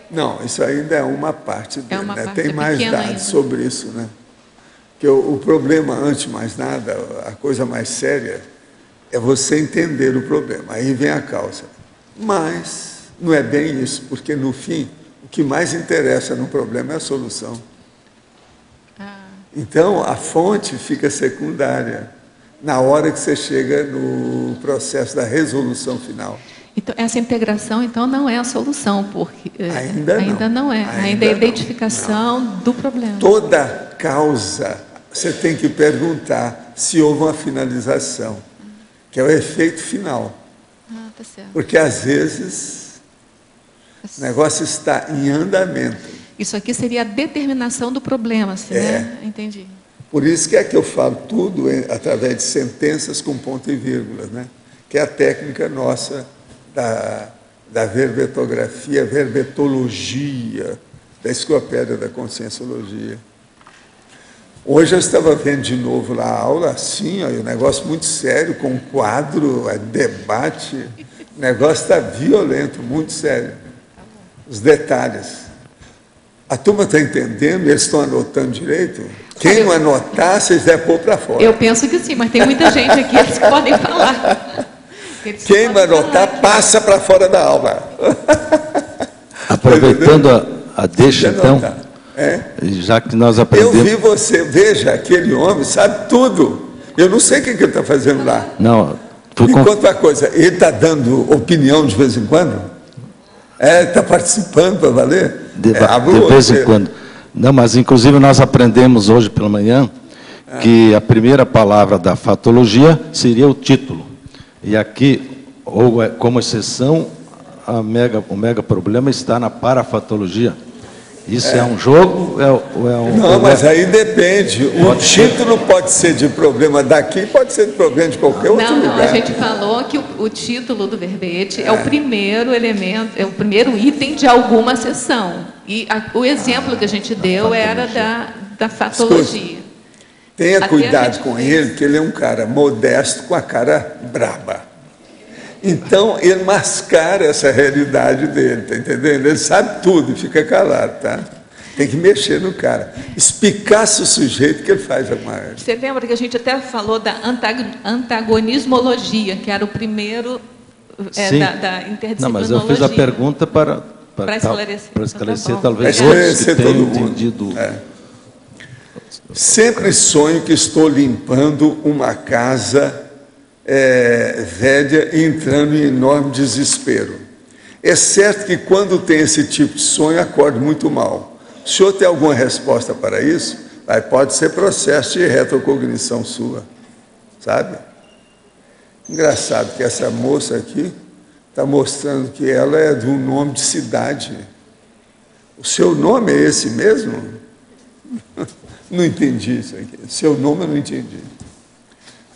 Não, isso ainda é uma parte dele, uma parte, tem mais dados ainda sobre isso, né? Que o problema, antes de mais nada, a coisa mais séria é você entender o problema, aí vem a causa. Mas não é bem isso, porque no fim, o que mais interessa no problema é a solução. Então, a fonte fica secundária na hora que você chega no processo da resolução final. Então, essa integração, então, não é a solução, porque ainda não é. Ainda é a identificação do problema. Toda causa, você tem que perguntar se houve uma finalização, que é o efeito final. Tá certo. Porque, às vezes, o negócio está em andamento. Isso aqui seria a determinação do problema, assim, né? Entendi. Por isso que é que eu falo tudo através de sentenças com ponto e vírgula, né? Que é a técnica nossa da verbetografia, verbetologia, da enciclopédia da conscienciologia. Hoje eu estava vendo de novo lá a aula, assim, ó, um negócio muito sério, com um quadro, debate, o negócio está violento, muito sério. Os detalhes. A turma está entendendo? Eles estão anotando direito? Quem não anotar, vocês devem pôr para fora. Eu penso que sim, mas tem muita gente aqui, eles podem falar. Quem não anotar, passa para fora da aula. Aproveitando a deixa, então, já que nós aprendemos... Eu vi você, veja, aquele homem sabe tudo. Eu não sei o que ele está fazendo lá. Não, me conta uma coisa, ele está dando opinião de vez em quando? Está participando para valer? De vez em quando. Não, mas inclusive nós aprendemos hoje pela manhã que a primeira palavra da fatologia seria o título. E aqui, como exceção, o mega problema está na parafatologia. Isso é um jogo? Não, mas aí depende. O título pode ser de problema daqui, pode ser de problema de qualquer outro lugar. Não, a gente falou que o título do verbete é o primeiro elemento, é o primeiro item de alguma sessão. E o exemplo que a gente deu era da fatologia. Escuta, tenha cuidado com ele, que ele é um cara modesto com a cara braba. Então, ele mascara essa realidade dele, tá entendendo? Ele sabe tudo e fica calado, tá? Tem que mexer no cara. Espicaça o sujeito que ele faz alguma coisa. Você lembra que a gente até falou da antagonismologia, que era o primeiro da interdisciplinologia. Não, mas eu fiz a pergunta para esclarecer talvez outros que tenham entendido. Sempre sonho que estou limpando uma casa velha, entrando em enorme desespero. É certo que quando tem esse tipo de sonho, acordo muito mal. O senhor tem alguma resposta para isso? Aí pode ser processo de retrocognição sua, sabe? Engraçado que essa moça aqui está mostrando que ela é de um nome de cidade. O seu nome é esse mesmo? Não entendi isso aqui. Seu nome eu não entendi.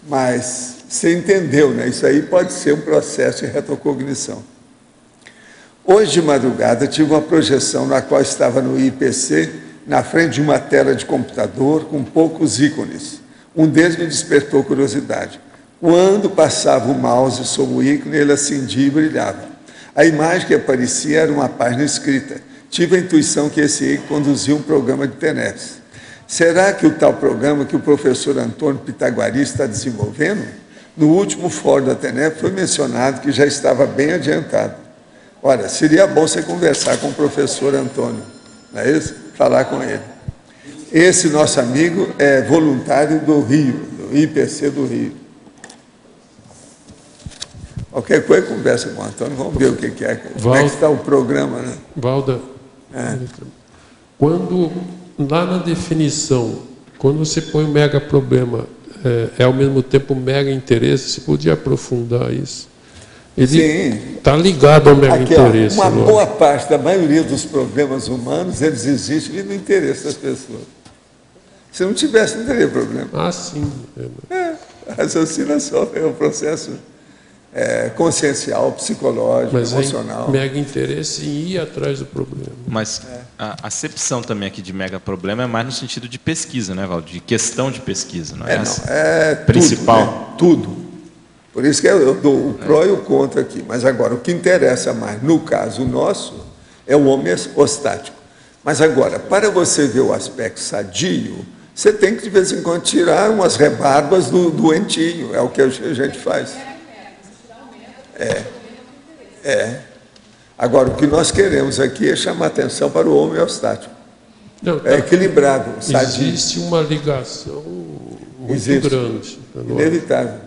Mas você entendeu, né? Isso aí pode ser um processo de retrocognição. Hoje de madrugada tive uma projeção na qual estava no IPC, na frente de uma tela de computador com poucos ícones. Um deles me despertou curiosidade. Quando passava o mouse sobre o ícone, ele acendia e brilhava. A imagem que aparecia era uma página escrita. Tive a intuição que esse aí conduzia um programa de TENEPS. Será que o tal programa que o professor Antônio Pitaguari está desenvolvendo, no último fórum da TENEPS foi mencionado que já estava bem adiantado. Olha, seria bom você conversar com o professor Antônio, não é isso? Falar com ele. Esse nosso amigo é voluntário do Rio, do IPC do Rio. Qualquer coisa, conversa com o Antônio, vamos ver o que é. Como é que está o programa, né? Valda, quando, lá na definição, quando você põe o mega problema, é ao mesmo tempo mega interesse, você podia aprofundar isso? Ele está ligado ao mega interesse. Uma boa parte da maioria dos problemas humanos, eles existem no interesse das pessoas. Se não tivesse, não teria problema. Ah, sim. Raciocina só, é um processo consciencial, psicológico, emocional. Mega interesse em ir atrás do problema. Mas a acepção também aqui de mega problema é mais no sentido de pesquisa, né, Valdo? De questão de pesquisa, não é? É principal. Tudo, né? Tudo. Por isso que eu dou o pró e o contra aqui. Mas agora, o que interessa mais, no caso nosso, é o homeostático. Mas agora, para você ver o aspecto sadio, você tem que, de vez em quando, tirar umas rebarbas do doentinho. É o que a gente faz. Agora, o que nós queremos aqui é chamar atenção para o homeostático. Não, é equilibrado, sadio. Existe uma ligação muito grande. Inevitável.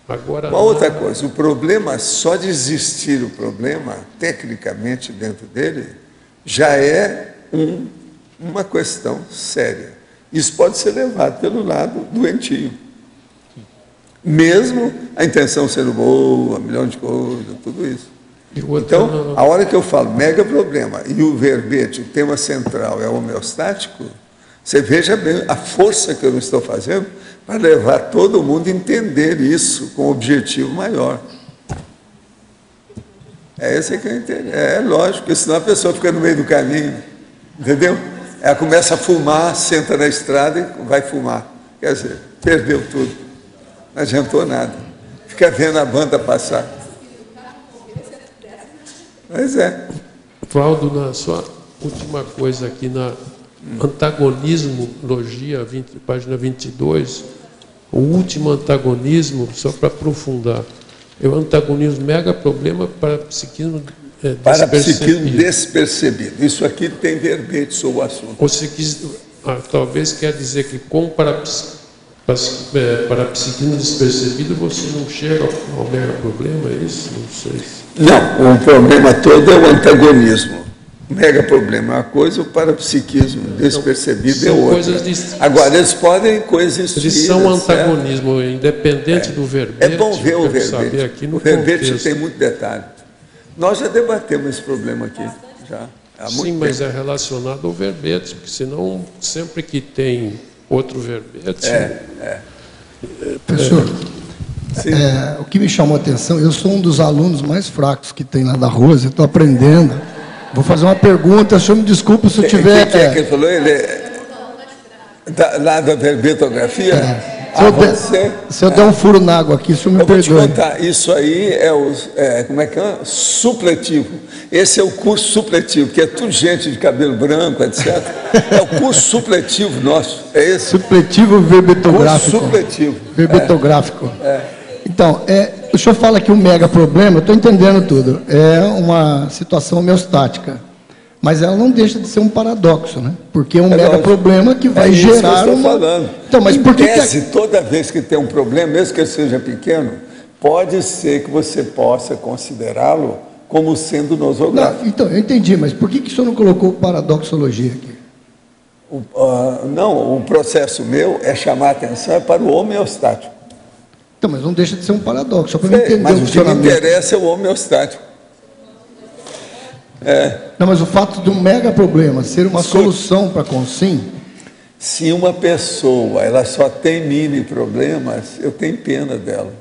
Agora, uma outra coisa, o problema, só de existir o problema, tecnicamente dentro dele, já é uma questão séria. Isso pode ser levado pelo lado doentio. Mesmo a intenção sendo boa, um milhão de coisas, tudo isso. Então, a hora que eu falo mega problema e o verbete, o tema central é homeostático, você veja bem a força que eu estou fazendo para levar todo mundo a entender isso com um objetivo maior. É esse que eu entendo. É lógico, porque senão a pessoa fica no meio do caminho, entendeu? Ela começa a fumar, senta na estrada e vai fumar. Quer dizer, perdeu tudo. Não adiantou nada. Fica vendo a banda passar. Pois é. Valdo, na sua última coisa aqui, na antagonismologia, página 22, o último antagonismo, só para aprofundar, é o antagonismo mega problema para psiquismo despercebido. Para psiquismo despercebido. Isso aqui tem verbete sobre o assunto. Você talvez quer dizer que para psiquismo despercebido você não chega ao mega problema, é isso? Não sei. Não, o problema todo é o antagonismo. O mega problema é uma coisa, o parapsiquismo despercebido é outra. Agora, eles podem coexistir. Eles são antagonismo, independente do verbete. É bom ver o verbete. Aqui no o verbete tem muito detalhe. Nós já debatemos esse problema aqui. Já, há muito Sim, mas tempo. é relacionado ao verbete, porque senão, sempre que tem outro verbete... Professor, o que me chamou a atenção, eu sou um dos alunos mais fracos que tem lá da Rose, eu estou aprendendo. Vou fazer uma pergunta, o senhor me desculpa se eu tiver... O que é que ele falou? Ele lá da verbetografia? Se eu der um furo na água aqui, o senhor me perdoe. Eu vou te contar, isso aí como é que é? Supletivo. Esse é o curso supletivo, que é tudo gente de cabelo branco, etc. É o curso supletivo nosso, é esse? Supletivo verbetográfico. Curso supletivo. Verbetográfico. Então, o senhor fala que o mega problema, eu estou entendendo tudo, é uma situação homeostática, mas ela não deixa de ser um paradoxo, né? Porque é um mega problema que vai gerar uma... falando. Então, mas por que toda vez que tem um problema, mesmo que ele seja pequeno, pode ser que você possa considerá-lo como sendo nosográfico. Então, eu entendi, mas por que o senhor não colocou paradoxologia aqui? Não, o processo meu é chamar a atenção para o homeostático. Então, mas não deixa de ser um paradoxo, só para eu entender mas o que me interessa é o homeostático. Não, mas o fato do mega problema ser uma solução para a Consim... Se uma pessoa ela só tem mini problemas, eu tenho pena dela.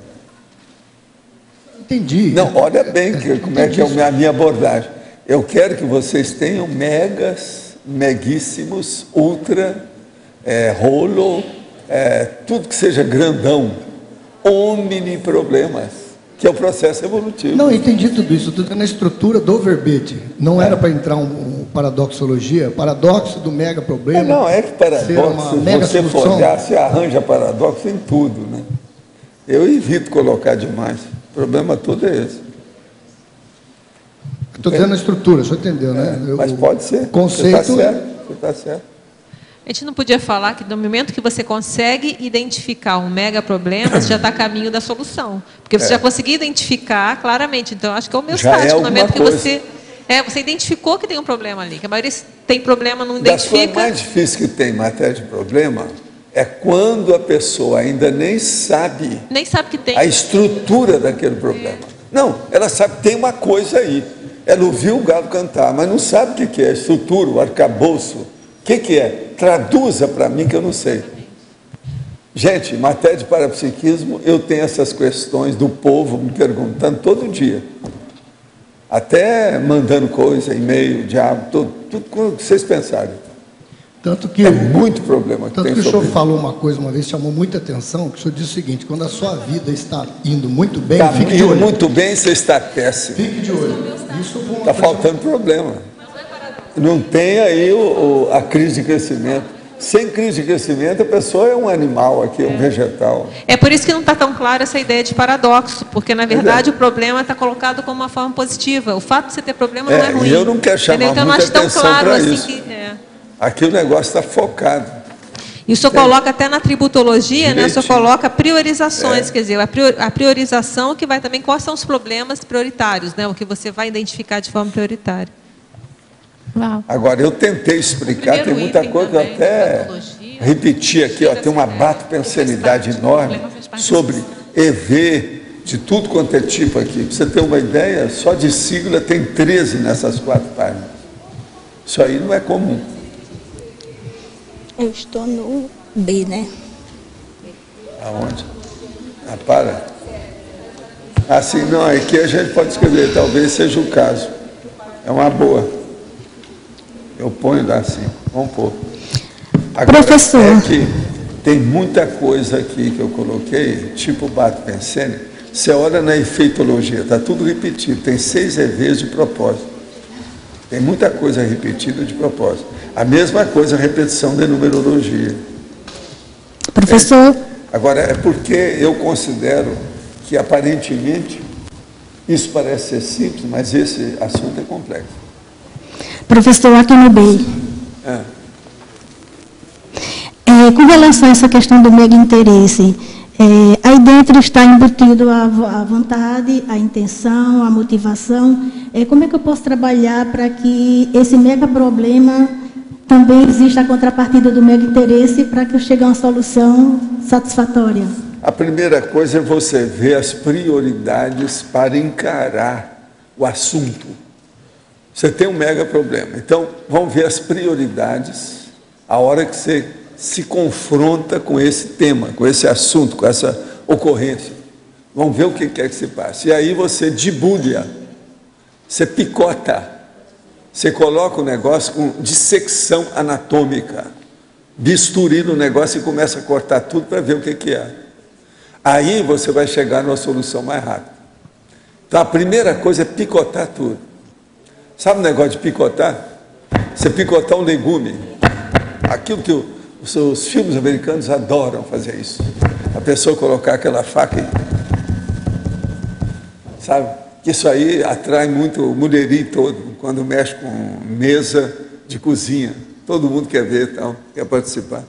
Entendi. Não, olha bem como é que é a minha abordagem. Eu quero que vocês tenham meguíssimos, ultra, rolo, tudo que seja grandão, omni problemas. que é o processo evolutivo. Não, entendi tudo isso, tudo na estrutura do verbete. Não era para entrar um paradoxologia, paradoxo do mega problema. Não, é que paradoxo, se você for olhar, você arranja paradoxo em tudo, né? Eu evito colocar demais. O problema todo é esse. Estou dizendo a estrutura, o senhor entendeu, né? Mas pode ser. Conceito. Você está certo. A gente não podia falar que no momento que você consegue identificar um mega problema, você já está a caminho da solução. Porque você já conseguiu identificar claramente. Então, acho que é homeostático. No momento que você identificou que tem um problema ali. Que a maioria tem problema, não identifica. O mais difícil que tem em matéria de problema é quando a pessoa ainda nem sabe que tem a estrutura daquele problema. Não, ela sabe que tem uma coisa aí. Ela ouviu o galo cantar, mas não sabe o que é a estrutura, o arcabouço. O que é? Traduza para mim que eu não sei. Gente, em matéria de parapsiquismo, eu tenho essas questões do povo me perguntando todo dia. Até mandando coisa, e-mail, diabo, tudo que vocês pensarem. Tanto que, é muito problema que tanto tem que o senhor isso. falou uma coisa uma vez, chamou muita atenção, que o senhor disse o seguinte: quando a sua vida está indo muito bem, fique de olho. Muito bem, você está péssimo. Fique de olho. Está faltando problema. Não tem aí a crise de crescimento. Sem crise de crescimento, a pessoa é um animal aqui, é um vegetal. É por isso que não está tão clara essa ideia de paradoxo, porque, na verdade, o problema está colocado como uma forma positiva. O fato de você ter problema não é ruim. E eu não quero chamar então, muita atenção para isso. Aqui o negócio está focado. E o senhor coloca até na tributologia, né, o senhor coloca priorizações, quer dizer, a priorização que vai também, quais são os problemas prioritários, né, o que você vai identificar de forma prioritária. Uau. Agora, eu tentei explicar, tem muita coisa que eu até repeti aqui, ó, tem uma batopensenidade enorme sobre EV, de tudo quanto é tipo aqui. Para você ter uma ideia, só de sigla tem 13 nessas 4 páginas. Isso aí não é comum. Eu estou no B, né? Aonde? Ah, para. Assim, não, aqui a gente pode escrever, talvez seja o caso. É uma boa. Eu ponho lá assim, vamos pôr. Agora, professor. É que tem muita coisa aqui que eu coloquei, tipo Bato Pensene. Você olha na efeitologia, está tudo repetido, tem 6 EVs de propósito. Tem muita coisa repetida de propósito. A mesma coisa, a repetição da numerologia. Professor. Agora, é porque eu considero que, aparentemente, isso parece ser simples, mas esse assunto é complexo. Professor, aqui no B. Com relação a essa questão do mega interesse, aí dentro está embutido a vontade, a intenção, a motivação. Como é que eu posso trabalhar para que esse mega problema também exista a contrapartida do mega interesse para que eu chegue a uma solução satisfatória? A primeira coisa é você ver as prioridades para encarar o assunto. Você tem um mega problema. Então, vamos ver as prioridades a hora que você se confronta com esse tema, com esse assunto, com essa ocorrência. Vamos ver o que quer que se passe. E aí você debulha, você picota, você coloca o negócio com dissecção anatômica, bisturi no negócio e começa a cortar tudo para ver o que é. Aí você vai chegar numa solução mais rápida. Então, a primeira coisa é picotar tudo. Sabe o negócio de picotar? Você picotar um legume, aquilo que os filmes americanos adoram fazer isso. A pessoa colocar aquela faca e... Sabe? Que isso aí atrai muito o mulherio todo, quando mexe com mesa de cozinha. Todo mundo quer ver, então, quer participar.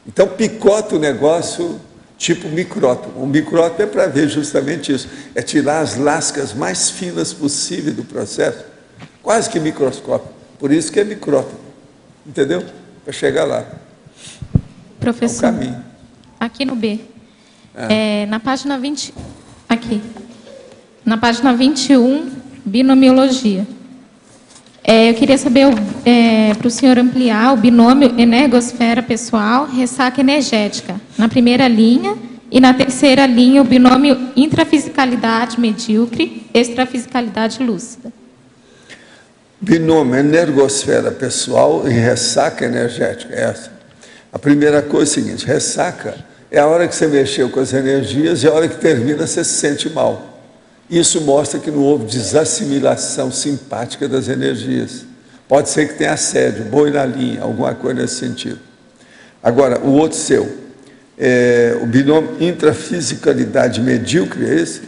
Então, picota o negócio tipo micrótomo. O micrótomo é para ver justamente isso. É tirar as lascas mais finas possível do processo. Quase que microscópio. Por isso que é micrótomo. Entendeu? Para chegar lá. Professor, é o caminho. Aqui no B, na página 20, aqui, na página 21, binomiologia. Eu queria saber, para o senhor ampliar, o binômio energosfera pessoal, ressaca energética, na primeira linha, e na terceira linha, o binômio intrafisicalidade medíocre, extrafisicalidade lúcida. Binômio energosfera pessoal e ressaca energética, essa. A primeira coisa é a seguinte, ressaca é a hora que você mexeu com as energias e a hora que termina você se sente mal. Isso mostra que não houve desassimilação simpática das energias. Pode ser que tenha assédio, boi na linha, alguma coisa nesse sentido. Agora, o outro seu, o binômio intrafisicalidade medíocre, é esse?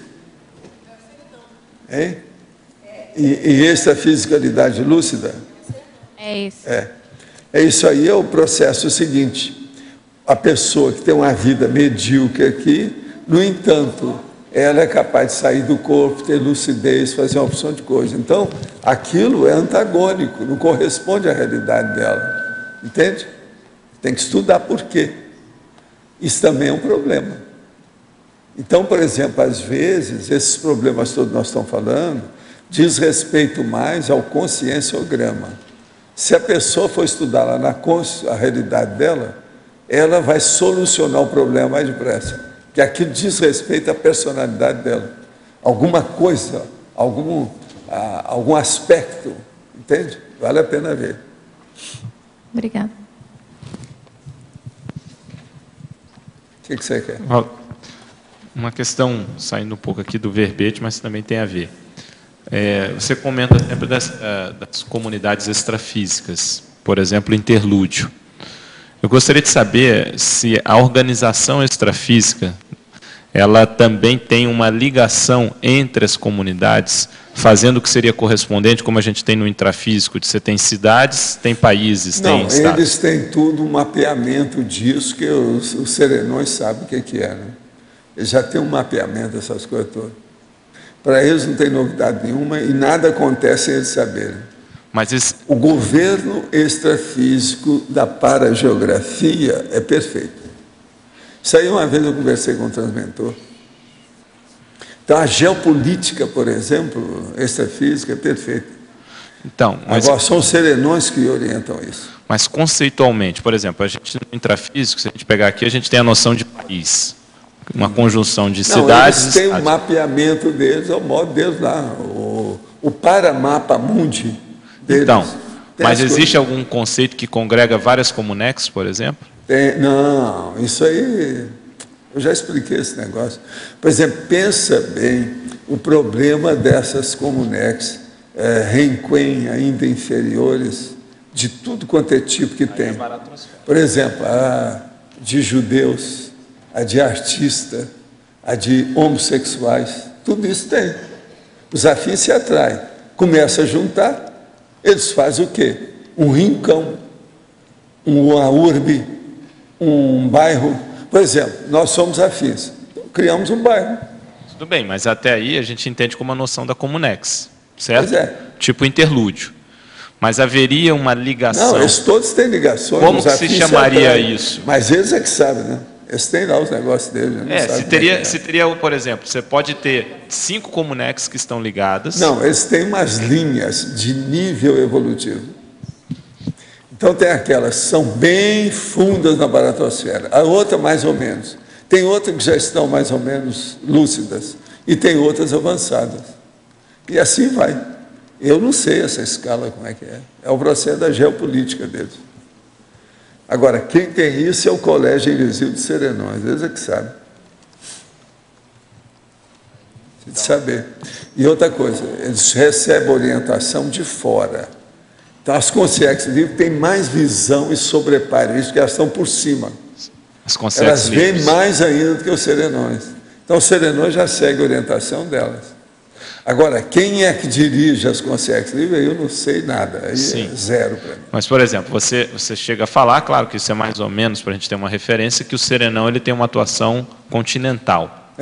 Hein? E extrafisicalidade lúcida? É esse. É isso aí, é o processo seguinte. A pessoa que tem uma vida medíocre aqui, no entanto, ela é capaz de sair do corpo, ter lucidez, fazer uma opção de coisa. Então, aquilo é antagônico, não corresponde à realidade dela. Entende? Tem que estudar por quê. Isso também é um problema. Então, por exemplo, às vezes, esses problemas todos que nós estamos falando, diz respeito mais ao conscienciograma. Se a pessoa for estudar lá a realidade dela, ela vai solucionar o problema mais depressa. Que aquilo diz respeito à personalidade dela. Alguma coisa, algum aspecto, entende? Vale a pena ver. Obrigada. O que você quer? Uma questão, saindo um pouco aqui do verbete, mas também tem a ver. Você comenta sempre das comunidades extrafísicas, por exemplo, interlúdio. Eu gostaria de saber se a organização extrafísica, ela também tem uma ligação entre as comunidades, fazendo o que seria correspondente, como a gente tem no intrafísico, de você tem cidades, tem países, tem estados. Não, eles têm tudo um mapeamento disso, que os serenões sabem o que é, né? Eles já têm um mapeamento dessas coisas todas. Para eles não tem novidade nenhuma e nada acontece sem eles saberem. Mas o governo extrafísico da parageografia é perfeito. Isso aí uma vez eu conversei com um transmentor. Então a geopolítica, por exemplo, extrafísica é perfeita. Então, agora são os serenões que orientam isso. Mas conceitualmente, por exemplo, a gente no intrafísico, se a gente pegar aqui, a gente tem a noção de país. Uma conjunção de cidades. Eles têm um mapeamento deles, é o modo deles lá. O paramapa mundi deles. Então, mas existe algum conceito que congrega várias comunex, por exemplo? Não, isso aí, eu já expliquei esse negócio. Por exemplo, pensa bem o problema dessas comunex, renquen ainda inferiores, de tudo quanto é tipo que tem. Por exemplo, a de judeus, a de artista, a de homossexuais, tudo isso tem. Os afins se atraem, começam a juntar, eles fazem o quê? Um rincão, uma urbe, um bairro. Por exemplo, nós somos afins, criamos um bairro. Tudo bem, mas até aí a gente entende como a noção da comunex, certo? Pois é. Tipo interlúdio. Mas haveria uma ligação... Não, eles todos têm ligações. Como que se chamaria isso? Mas eles é que sabem, né? Eles têm lá os negócios deles. Se teria, por exemplo, você pode ter 5 comunex que estão ligadas. Não, eles têm umas linhas de nível evolutivo. Então tem aquelas que são bem fundas na baratosfera, a outra mais ou menos. Tem outras que já estão mais ou menos lúcidas e tem outras avançadas. E assim vai. Eu não sei essa escala como é que é. É o processo da geopolítica deles. Agora, quem tem isso é o Colégio Invisível de Serenões, eles é que sabem. De saber. E outra coisa, eles recebem orientação de fora. Então, as consciências livres têm mais visão e sobreparo, isso que elas estão por cima. Elas veem mais ainda do que os serenões. Então, os serenões já seguem a orientação delas. Agora, quem é que dirige as consciências livres? Eu não sei nada, aí é zero para mim. Mas, por exemplo, você chega a falar, claro que isso é mais ou menos para a gente ter uma referência, que o serenão ele tem uma atuação continental.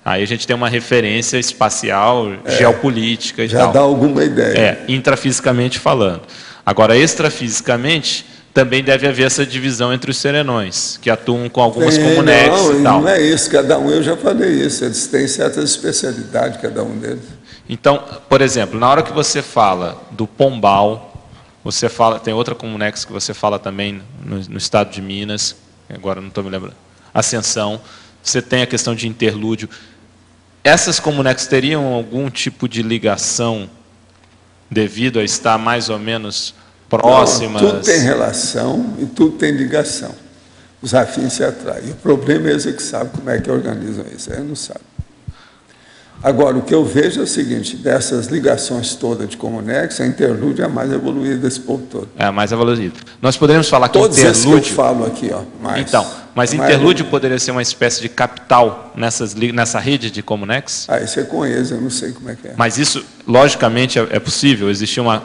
Aí a gente tem uma referência espacial, geopolítica e tal. Já dá alguma ideia. Intrafisicamente falando. Agora, extrafisicamente, também deve haver essa divisão entre os serenões, que atuam com algumas comunex e tal. Não é isso, cada um, eu já falei isso, eles têm certas especialidades, cada um deles. Então, por exemplo, na hora que você fala do Pombal, você fala, tem outra comunex que você fala também no estado de Minas, agora não estou me lembrando, Ascensão, você tem a questão de interlúdio. Essas comunex teriam algum tipo de ligação devido a estar mais ou menos próximas? Não, tudo tem relação e tudo tem ligação. Os afins se atraem. O problema é eles que sabem como é que organizam isso. Eles não sabem. Agora, o que eu vejo é o seguinte, dessas ligações todas de Comunex, a interlúdio é a mais evoluída desse povo todo. É a mais evoluída. Nós poderíamos falar que todos interlúdio... esses que eu falo aqui, ó. Mas interlúdio poderia ser uma espécie de capital nessa rede de Comunex? Isso é com eles, eu não sei como é que é. Mas isso, logicamente, é possível? Existir uma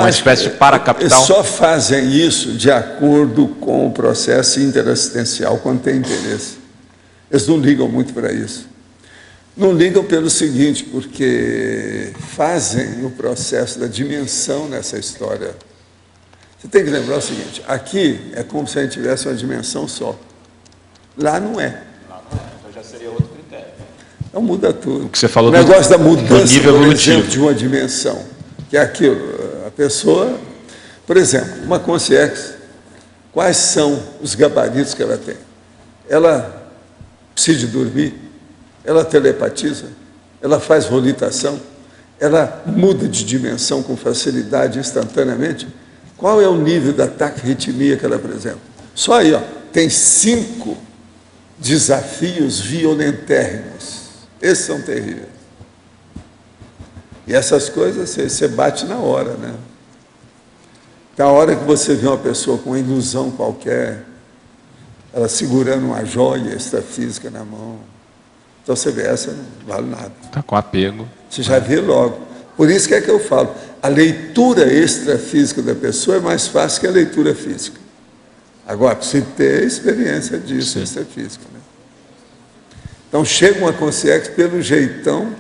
espécie de paracapital? Eles só fazem isso de acordo com o processo interassistencial, quando tem interesse. Eles não ligam muito para isso. Não ligam pelo seguinte, porque fazem o processo da dimensão nessa história. Você tem que lembrar o seguinte, aqui é como se a gente tivesse uma dimensão só. Lá não é. Então já seria outro critério. Então muda tudo. O que você falou o negócio da mudança, nível por evolutivo. exemplo, de uma dimensão, que é aquilo, a pessoa, por exemplo, uma consciência, quais são os gabaritos que ela tem? Ela precisa de dormir? Ela telepatiza, ela faz volitação, ela muda de dimensão com facilidade instantaneamente. Qual é o nível da taquirritmia que ela apresenta? Só aí, ó, tem 5 desafios violentérrimos. Esses são terríveis. E essas coisas você bate na hora, né? Na hora que você vê uma pessoa com uma ilusão qualquer, ela segurando uma joia extrafísica na mão, então você vê, essa não vale nada. Está com apego. Você já vê logo. Por isso que eu falo, a leitura extrafísica da pessoa é mais fácil que a leitura física. Agora, precisa ter experiência disso, extrafísica. Né? Então, chega uma consciência pelo jeitão...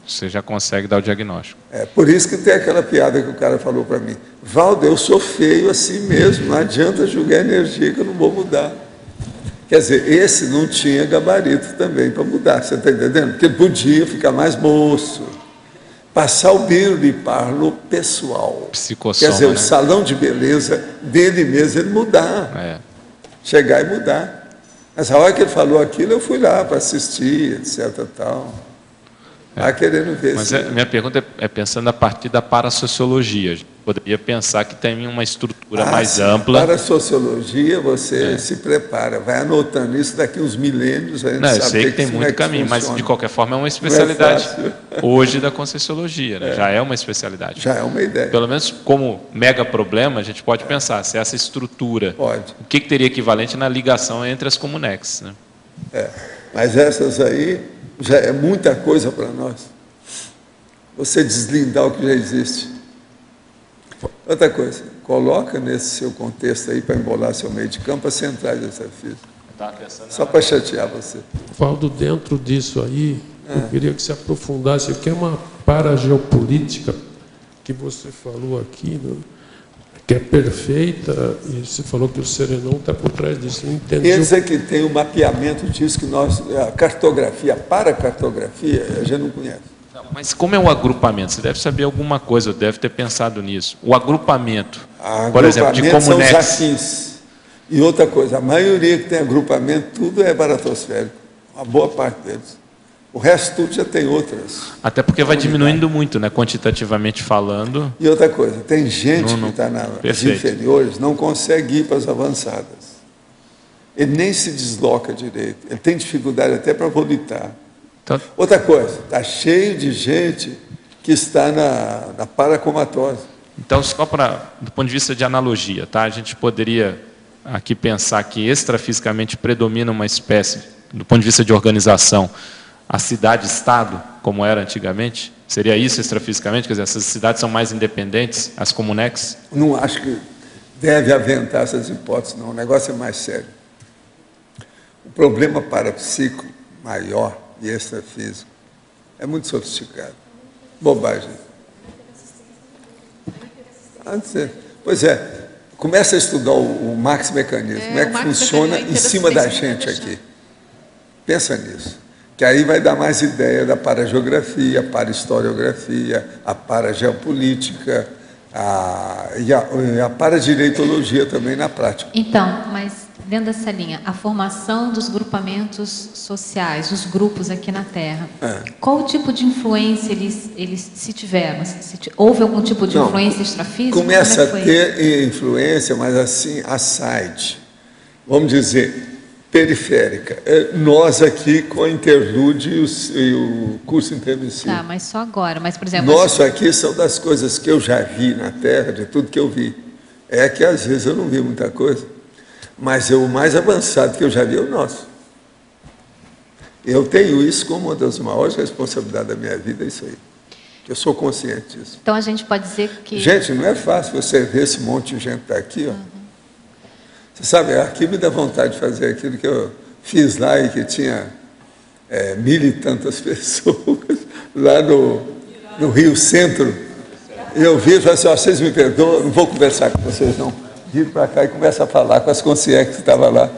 Você já consegue dar o diagnóstico. Por isso que tem aquela piada que o cara falou para mim. Valdo, eu sou feio assim mesmo, não adianta julgar energia que eu não vou mudar. Quer dizer, esse não tinha gabarito também para mudar, você está entendendo? Porque ele podia ficar mais moço, passar o birro pessoal. Psicossoma, quer dizer, né? o salão de beleza dele mesmo, ele mudar. Chegar e mudar. Mas a hora que ele falou aquilo, eu fui lá para assistir, etc. Tal. Lá querendo ver. Mas minha pergunta é pensando a partir da parasociologia. A gente poderia pensar que tem uma estrutura mais ampla. Para a sociologia, você se prepara, vai anotando isso daqui uns milênios. A gente eu sabe sei que tem muito caminho, mas de qualquer forma é uma especialidade hoje da Conscienciologia. Né? Já é uma especialidade. Já é uma ideia. Pelo menos como mega problema, a gente pode pensar se essa estrutura, o que teria equivalente na ligação entre as Comunex. Né? Mas essas aí já é muita coisa para nós. Você deslindar o que já existe. Outra coisa, coloca nesse seu contexto aí para embolar seu meio de campo as centrais dessa física. Só para chatear você. Valdo, dentro disso aí, eu queria que você aprofundasse, que é uma parageopolítica que você falou aqui, né? Que é perfeita, e você falou que o Serenão está por trás disso. Não entendi. Quer dizer que tem um mapeamento disso que nós, a cartografia, a paracartografia, a gente não conhece. Mas como é o agrupamento? Você deve saber alguma coisa, deve ter pensado nisso. O agrupamento, por exemplo, de Comunex. São os afins. E outra coisa, a maioria que tem agrupamento, tudo é baratosférico. Uma boa parte deles. O resto tudo já tem outras. Até porque vai diminuindo muito, né? Quantitativamente falando. E outra coisa, tem gente que está nas inferiores, não consegue ir para as avançadas. Ele nem se desloca direito. Ele tem dificuldade até para volitar. Então, outra coisa, está cheio de gente que está na paracomatose. Então, só do ponto de vista de analogia, tá? A gente poderia aqui pensar que extrafisicamente predomina uma espécie, do ponto de vista de organização, a cidade-estado, como era antigamente? Seria isso extrafisicamente? Quer dizer, essas cidades são mais independentes, as Comunex? Não acho que deve aventar essas hipóteses, não. O negócio é mais sério. O problema parapsíquico maior e extrafísico é muito sofisticado. Bobagem. Pois é, começa a estudar o Max Mecanismo, como é que funciona em cima da gente aqui. Pensa nisso. Que aí vai dar mais ideia da parageografia, a parahistoriografia, a parageopolítica, e a paradireitologia também na prática. Então, mas dentro dessa linha, a formação dos grupamentos sociais, os grupos aqui na Terra, qual tipo de influência eles se tiveram? Houve algum tipo de influência extrafísica? Começa a ter influência, mas assim, aside. Vamos dizer, periférica. Nós aqui com a interlúdio e o curso intermissivo. Tá, mas só agora. Mas, por exemplo... Nosso aqui são das coisas que eu já vi na Terra, de tudo que eu vi. É que às vezes eu não vi muita coisa, mas o mais avançado que eu já vi é o nosso. Eu tenho isso como uma das maiores responsabilidades da minha vida, é isso aí. Eu sou consciente disso. Então a gente pode dizer que... Gente, não é fácil você ver esse monte de gente que está aqui, ó. Você sabe, aqui me dá vontade de fazer aquilo que eu fiz lá e que tinha 1000 e tantas pessoas lá no Rio Centro. E eu vi e falei assim, ó, vocês me perdoam, não vou conversar com vocês não. Viro para cá e começo a falar com as consciências que estavam lá.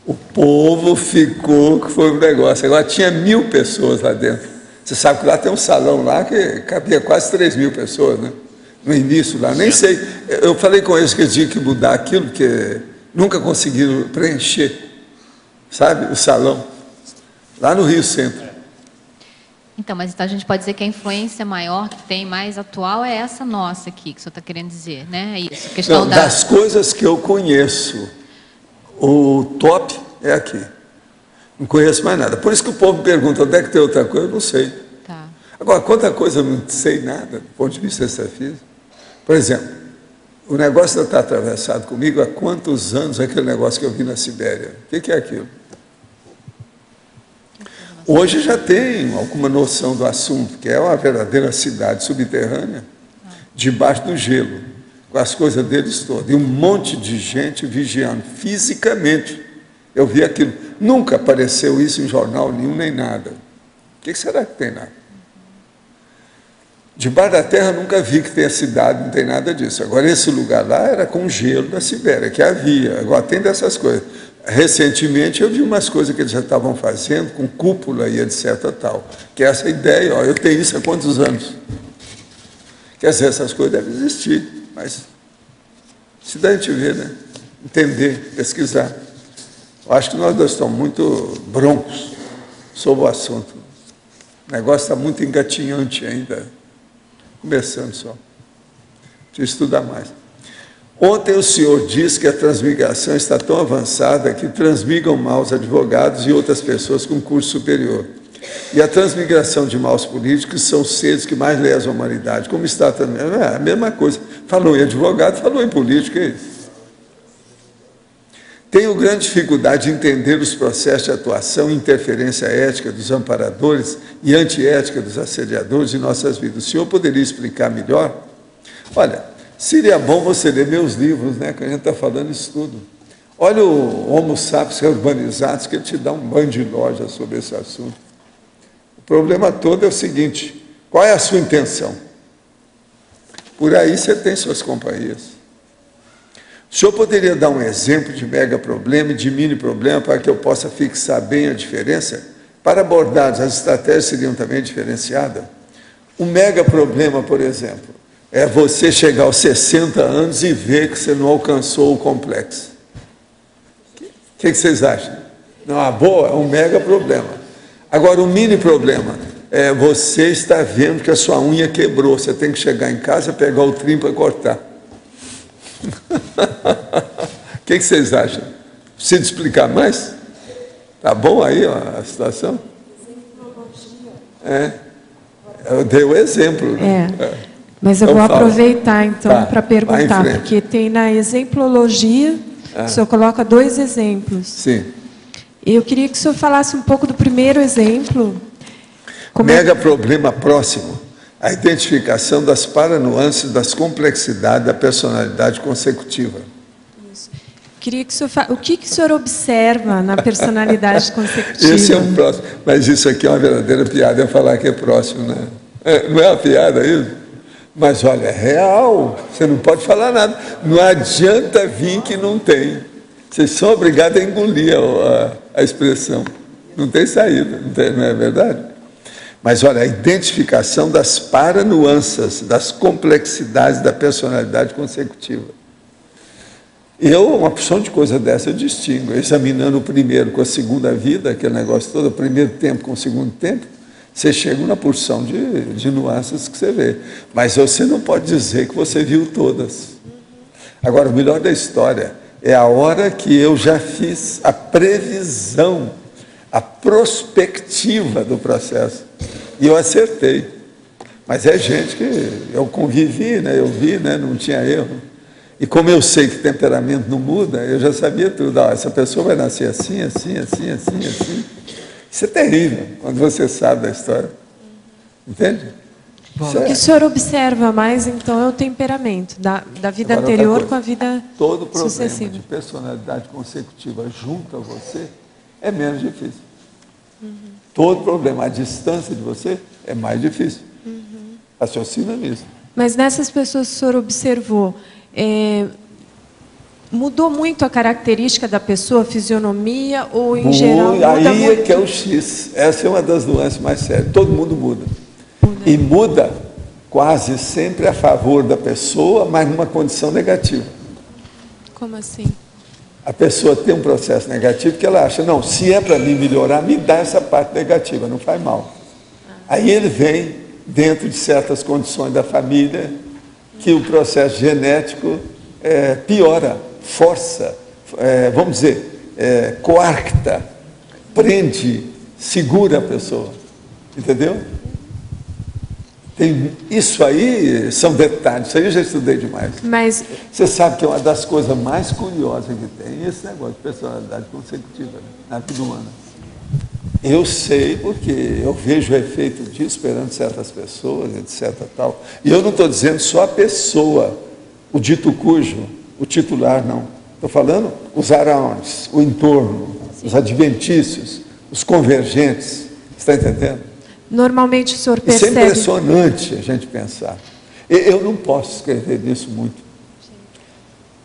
O povo ficou, que foi um negócio. Agora tinha 1000 pessoas lá dentro. Você sabe que lá tem um salão lá que cabia quase 3000 pessoas, né? No início lá, nem sei. Eu falei com eles que eles tinham que mudar aquilo, porque nunca conseguiram preencher, sabe, o salão. Lá no Rio Centro. Então, mas então a gente pode dizer que a influência maior que tem, mais atual, é essa nossa aqui, que o senhor está querendo dizer, né? É isso. Questão não, das coisas que eu conheço, o top é aqui. Não conheço mais nada. Por isso que o povo me pergunta, onde é que tem outra coisa? Eu não sei. Tá. Agora, quanta coisa eu não sei nada, do ponto de vista extrafísico. Por exemplo, o negócio está atravessado comigo há quantos anos aquele negócio que eu vi na Sibéria? O que é aquilo? Hoje já tem alguma noção do assunto, que é uma verdadeira cidade subterrânea, debaixo do gelo, com as coisas deles todas. E um monte de gente vigiando fisicamente. Eu vi aquilo. Nunca apareceu isso em jornal nenhum, nem nada. O que será que tem nada? Debaixo da terra nunca vi que tenha cidade, não tem nada disso. Agora, esse lugar lá era com gelo da Sibéria, que havia. Agora, tem dessas coisas. Recentemente, eu vi umas coisas que eles já estavam fazendo, com cúpula e etc. tal. Que é essa ideia, ó, eu tenho isso há quantos anos? Quer dizer, essas coisas devem existir, mas se dá a gente ver, né? Entender, pesquisar. Eu acho que nós dois estamos muito broncos sobre o assunto. O negócio está muito engatinhante ainda. Começando só. Preciso estudar mais. Ontem o senhor disse que a transmigração está tão avançada que transmigam maus advogados e outras pessoas com curso superior. E a transmigração de maus políticos são os seres que mais lesam a humanidade. Como está também? É a mesma coisa. Falou em advogado, falou em político, é isso. Tenho grande dificuldade de entender os processos de atuação e interferência ética dos amparadores e antiética dos assediadores em nossas vidas. O senhor poderia explicar melhor? Olha, seria bom você ler meus livros, né, que a gente está falando isso tudo. Olha o Homo Sapiens Urbanizados, que ele te dá um banho de loja sobre esse assunto. O problema todo é o seguinte, qual é a sua intenção? Por aí você tem suas companhias. O senhor poderia dar um exemplo de mega problema e de mini problema para que eu possa fixar bem a diferença? Para abordados, as estratégias seriam também diferenciadas? Um mega problema, por exemplo, é você chegar aos 60 anos e ver que você não alcançou o complexo. O que vocês acham? Não, boa, é um mega problema. Agora, um mini problema é você está vendo que a sua unha quebrou, você tem que chegar em casa, pegar o trim para cortar. O que vocês acham? Precisa explicar mais? Tá bom aí ó, a situação? Eu dei o exemplo. Mas eu vou aproveitar então para perguntar, porque tem na exemplologia, o senhor coloca 2 exemplos. Sim. Eu queria que o senhor falasse um pouco do primeiro exemplo. Mega problema próximo. A identificação das paranuances, das complexidades da personalidade consecutiva. Isso. Queria que o senhor o que o senhor observa na personalidade consecutiva? Esse é um próximo. Mas isso aqui é uma verdadeira piada, eu falar que é próximo, né? Não é uma piada isso? Mas olha, é real. Você não pode falar nada. Não adianta vir que não tem. Vocês são obrigados a engolir a expressão. Não tem saída, não é verdade? Mas, olha, a identificação das paranuances, das complexidades da personalidade consecutiva. Uma porção de coisa dessa eu distingo. Examinando o primeiro com a segunda vida, aquele negócio todo, o primeiro tempo com o segundo tempo, você chega numa porção de nuances que você vê. Mas você não pode dizer que você viu todas. Agora, o melhor da história é a hora que eu já fiz a previsão, a prospectiva do processo. E eu acertei. Mas é gente que eu convivi, né? Eu vi, né? Não tinha erro. E como eu sei que temperamento não muda, eu já sabia tudo. Ah, essa pessoa vai nascer assim, assim, assim, assim, assim. Isso é terrível, quando você sabe da história. Entende? O que o senhor observa mais, então, é o temperamento da vida Agora, anterior com a vida todo problema sucessiva. de personalidade consecutiva junto a você é menos difícil. Todo problema à distância de você é mais difícil. Raciocina nisso. Mas nessas pessoas que o senhor observou, mudou muito a característica da pessoa, a fisionomia, ou em geral muda aí muito? É que é o X. Essa é uma das nuances mais sérias. Todo mundo muda. E muda quase sempre a favor da pessoa, mas numa condição negativa. Como assim? A pessoa tem um processo negativo que ela acha, não, se é para mim melhorar, me dá essa parte negativa, não faz mal. Aí ele vem dentro de certas condições da família que o processo genético piora, força, vamos dizer, coarta, prende, segura a pessoa. Entendeu? Isso aí são detalhes, isso aí eu já estudei demais. Mas você sabe que é uma das coisas mais curiosas que tem esse negócio de personalidade consecutiva, né, na vida humana. Eu sei porque eu vejo o efeito disso perante certas pessoas, etc. Tal. E eu não estou dizendo só a pessoa, o dito cujo, o titular, não. Estou falando os arounds, o entorno, os adventícios, os convergentes. Está entendendo? Normalmente o senhor Isso é percebe... impressionante a gente pensar. Eu não posso escrever nisso muito.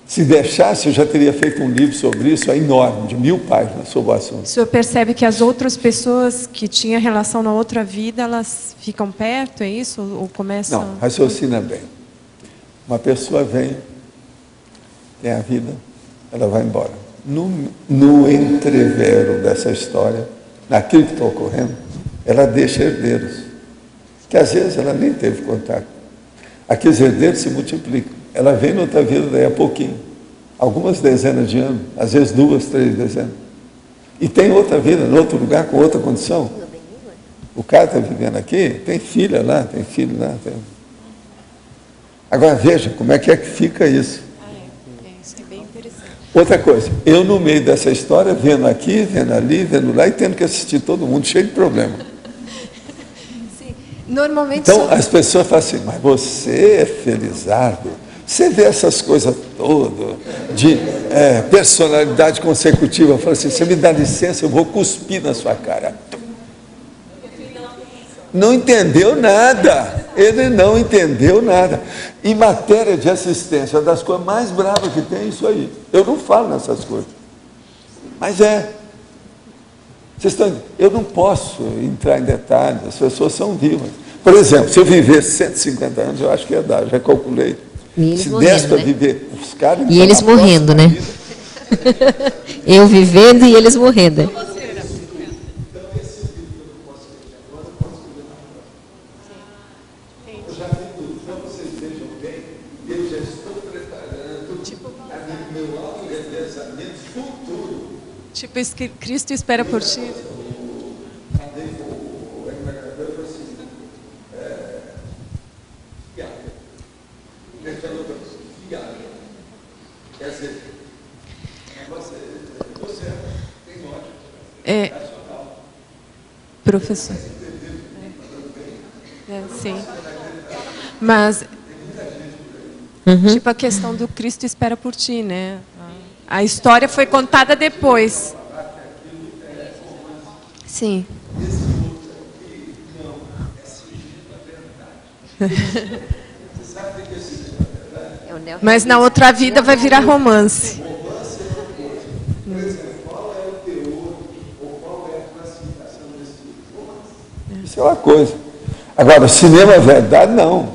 Se deixasse, eu já teria feito um livro sobre isso, é enorme, de 1000 páginas sobre o assunto. O senhor percebe que as outras pessoas que tinham relação na outra vida, elas ficam perto, é isso? Ou começam... Não, raciocina bem. Uma pessoa vem, tem a vida, ela vai embora. No entrevero dessa história, naquilo que está ocorrendo, ela deixa herdeiros, que às vezes ela nem teve contato. Aqueles herdeiros se multiplicam. Ela vem noutra vida daí a pouquinho, algumas dezenas de anos, às vezes 2, 3 dezenas. E tem outra vida, em outro lugar, com outra condição. O cara está vivendo aqui, tem filha lá, tem filho lá. Tem... Agora veja como é que fica isso. Isso é bem interessante. Outra coisa, eu no meio dessa história, vendo aqui, vendo ali, vendo lá, e tendo que assistir todo mundo, cheio de problema. Normalmente então, as pessoas falam assim, mas você é felizardo, você vê essas coisas todas, de personalidade consecutiva, eu falo assim, você me dá licença, eu vou cuspir na sua cara. Não entendeu nada, ele não entendeu nada. Em matéria de assistência, uma das coisas mais bravas que tem é isso aí. Eu não falo nessas coisas, mas eu não posso entrar em detalhes, as pessoas são vivas. Por exemplo, se eu viver 150 anos, eu acho que ia dar, eu já calculei. Se desse para viver os caras... E eles morrendo, né? Eu vivendo e eles morrendo. Tipo, Cristo espera por ti. Professor. Sim. Mas, tipo, a questão do Cristo espera por ti, né? A história foi contada depois. Sim. Mas na outra vida vai virar romance. Isso é uma coisa. Agora, cinema é verdade, não.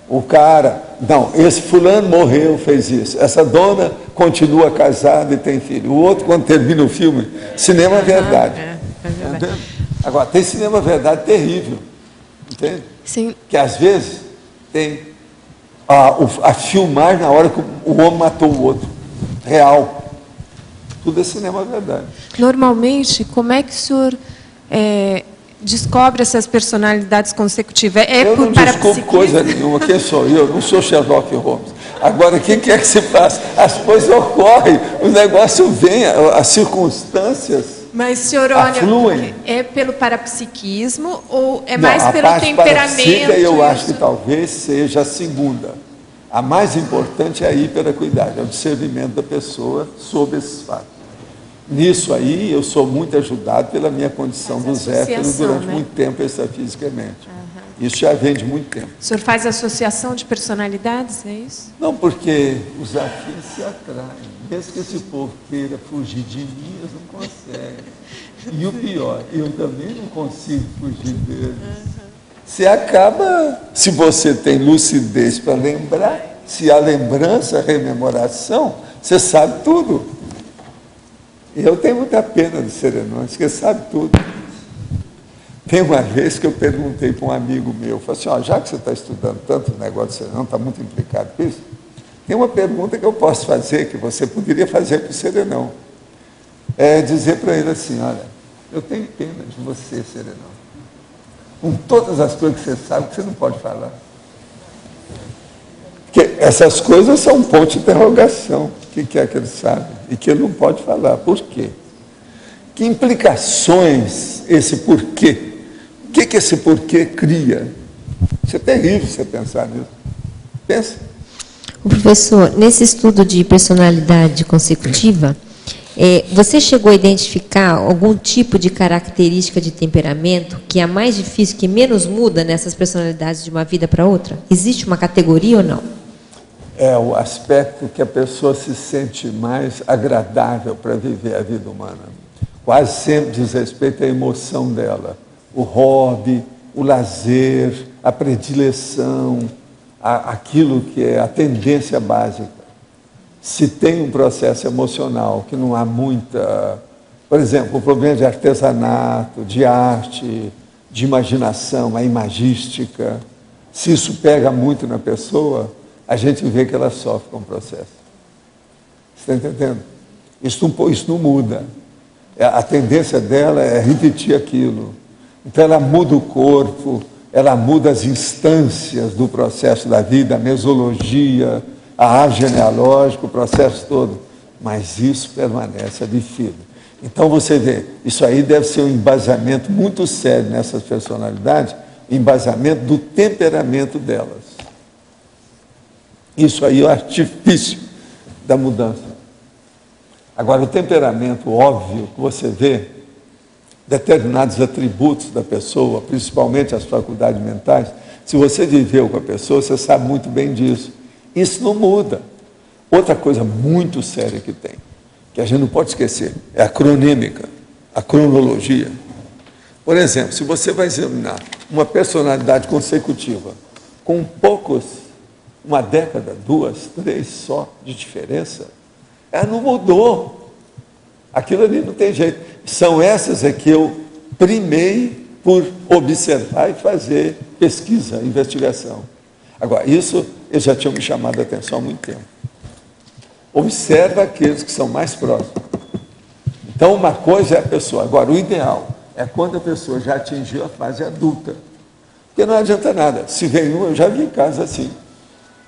O cara, não, esse fulano morreu, fez isso. Essa dona continua casada e tem filho. O outro, quando termina o filme, cinema é verdade. verdade. Agora, tem cinema verdade terrível. Entende? Sim. Que às vezes tem a filmar na hora que o homem matou o outro. real. Tudo é cinema verdade. Normalmente, como é que o senhor descobre essas personalidades consecutivas? Eu não descubro coisa nenhuma. Quem sou eu? Não sou Sherlock Holmes. Agora, o que é que se passa? As coisas ocorrem, o negócio vem, as circunstâncias. Mas, senhor, olha, é pelo parapsiquismo ou é mais pelo temperamento? Eu acho que talvez seja a segunda. A mais importante é a hiperacuidade, é o discernimento da pessoa sobre esses fatos. Nisso aí, eu sou muito ajudado pela minha condição do Zéfiro durante muito tempo extrafisicamente. Isso já vem de muito tempo. O senhor faz associação de personalidades, é isso? Não, porque os afins se atraem. Mesmo que esse povo queira fugir de mim, eles não conseguem. E o pior, eu também não consigo fugir deles. Você acaba, se você tem lucidez para lembrar, se a lembrança, a rememoração, você sabe tudo. Eu tenho muita pena dos serenões, porque sabe tudo. Tem uma vez que eu perguntei para um amigo meu, falei assim, já que você está estudando tanto o negócio de serenão, está muito implicado com isso, tem uma pergunta que eu posso fazer, que você poderia fazer para o serenão. É dizer para ele assim, olha, eu tenho pena de você, serenão. Com todas as coisas que você sabe, que você não pode falar. Porque essas coisas são um ponto de interrogação. O que é que ele sabe? E que ele não pode falar. Por quê? Que implicações esse porquê? O que esse porquê cria? Isso é terrível você pensar nisso. Pensa. O professor, nesse estudo de personalidade consecutiva, você chegou a identificar algum tipo de característica de temperamento que é a mais difícil, que menos muda nessas personalidades de uma vida para outra? Existe uma categoria ou não? É o aspecto que a pessoa se sente mais agradável para viver a vida humana. Quase sempre diz respeito à emoção dela. O hobby, o lazer, a predileção, aquilo que é a tendência básica. Se tem um processo emocional que não há muita... Por exemplo, o problema de artesanato, de arte, de imaginação, a imagística, se isso pega muito na pessoa, a gente vê que ela sofre com o processo. Você está entendendo? Isso não muda. A tendência dela é repetir aquilo. Então ela muda o corpo, ela muda as instâncias do processo da vida, a mesologia, a árvore genealógica, o processo todo. Mas isso permanece, é difícil. Então você vê, isso aí deve ser um embasamento muito sério nessas personalidades, embasamento do temperamento delas. Isso aí é o artifício da mudança. Agora, o temperamento óbvio que você vê, determinados atributos da pessoa, principalmente as faculdades mentais, se você viveu com a pessoa, você sabe muito bem disso. Isso não muda. Outra coisa muito séria que tem, que a gente não pode esquecer, é a cronímica, a cronologia. Por exemplo, se você vai examinar uma personalidade consecutiva com uma década, 2, 3 só de diferença, ela não mudou. Aquilo ali não tem jeito. São essas que eu primei por observar e fazer pesquisa, investigação. Agora, isso eu já tinha me chamado a atenção há muito tempo. Observa aqueles que são mais próximos. Então, uma coisa é a pessoa. Agora, o ideal é quando a pessoa já atingiu a fase adulta. Porque não adianta nada. Se vem eu já vi casos assim.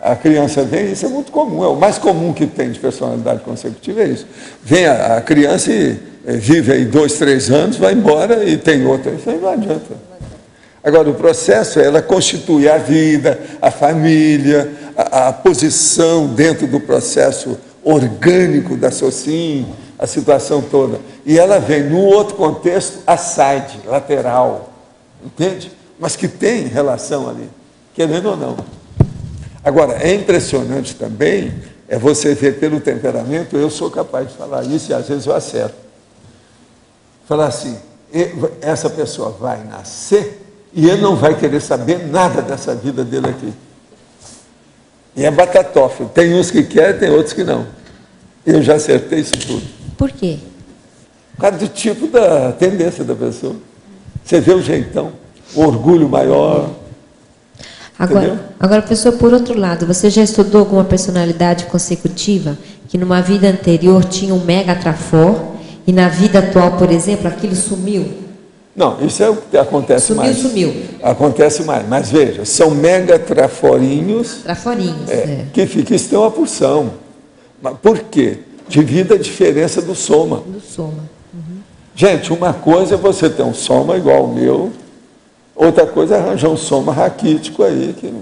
A criança vem, isso é muito comum, é o mais comum que tem de personalidade consecutiva, é isso. Vem a criança e vive aí 2, 3 anos, vai embora e tem outra, isso aí não adianta. Agora, o processo é ela constituir a vida, a família, a posição dentro do processo orgânico da sociedade, a situação toda. E ela vem, no outro contexto, aside, lateral, entende? Mas que tem relação ali, querendo ou não. Agora, é impressionante também, você ver pelo temperamento, eu sou capaz de falar isso e às vezes eu acerto. Falar assim, essa pessoa vai nascer e ele não vai querer saber nada dessa vida dele aqui. E é batatófilo. Tem uns que querem, tem outros que não. Eu já acertei isso tudo. Por quê? Por causa do tipo da tendência da pessoa. Você vê o jeitão, o orgulho maior. Agora, professor, por outro lado, você já estudou alguma personalidade consecutiva que numa vida anterior tinha um megatrafor e na vida atual, por exemplo, aquilo sumiu? Não, isso é o que acontece mais. Sumiu. Acontece mais. Mas veja, são megatraforinhos. Traforinhos, que ficam, isso tem uma porção. Mas por quê? Devido à diferença do soma. Do soma. Gente, uma coisa é você ter um soma igual ao meu, outra coisa é arranjar um soma raquítico aí, que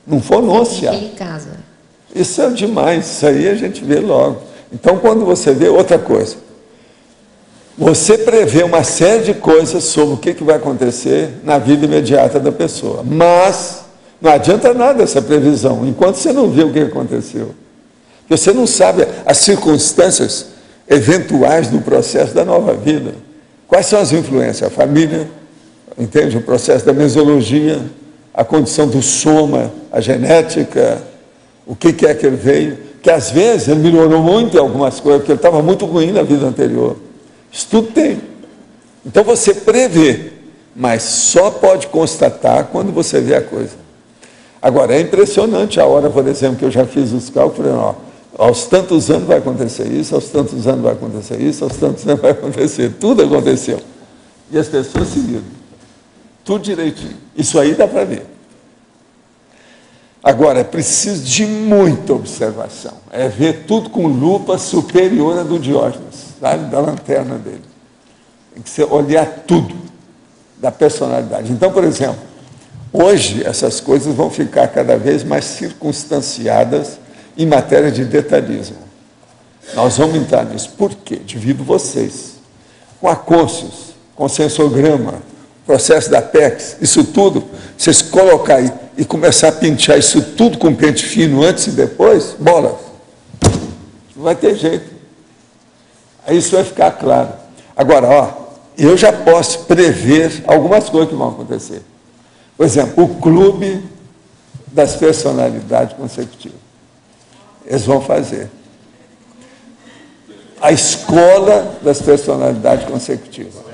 não fononcia. Em casa. Isso é demais, isso aí a gente vê logo. Então, quando você vê outra coisa, você prevê uma série de coisas sobre o que vai acontecer na vida imediata da pessoa. Mas não adianta nada essa previsão, enquanto você não vê o que aconteceu. Porque você não sabe as circunstâncias eventuais do processo da nova vida. Quais são as influências? A família, entende? O processo da mesologia, a condição do soma, a genética, o que é que ele veio. Que às vezes ele melhorou muito em algumas coisas, porque ele estava muito ruim na vida anterior. Isso tudo tem. Então você prevê, mas só pode constatar quando você vê a coisa. Agora, é impressionante a hora, por exemplo, que eu já fiz os cálculos, ó, aos tantos anos vai acontecer isso, aos tantos anos vai acontecer isso, aos tantos anos vai acontecer. Tudo aconteceu. E as pessoas seguiram. Tudo direitinho. Isso aí dá para ver. Agora, é preciso de muita observação. É ver tudo com lupa superior à do Diógenes, sabe? Da lanterna dele. Tem que olhar tudo da personalidade. Então, por exemplo, hoje essas coisas vão ficar cada vez mais circunstanciadas em matéria de detalhismo. Nós vamos entrar nisso. Por quê? Devido vocês. Com a Conscius, com o sensograma, processo da PEX, isso tudo, vocês colocar aí e começar a pentear isso tudo com pente fino antes e depois, bola. Não vai ter jeito. Aí isso vai ficar claro. Agora, ó, eu já posso prever algumas coisas que vão acontecer. Por exemplo, o clube das personalidades consecutivas. Eles vão fazer. A escola das personalidades consecutivas.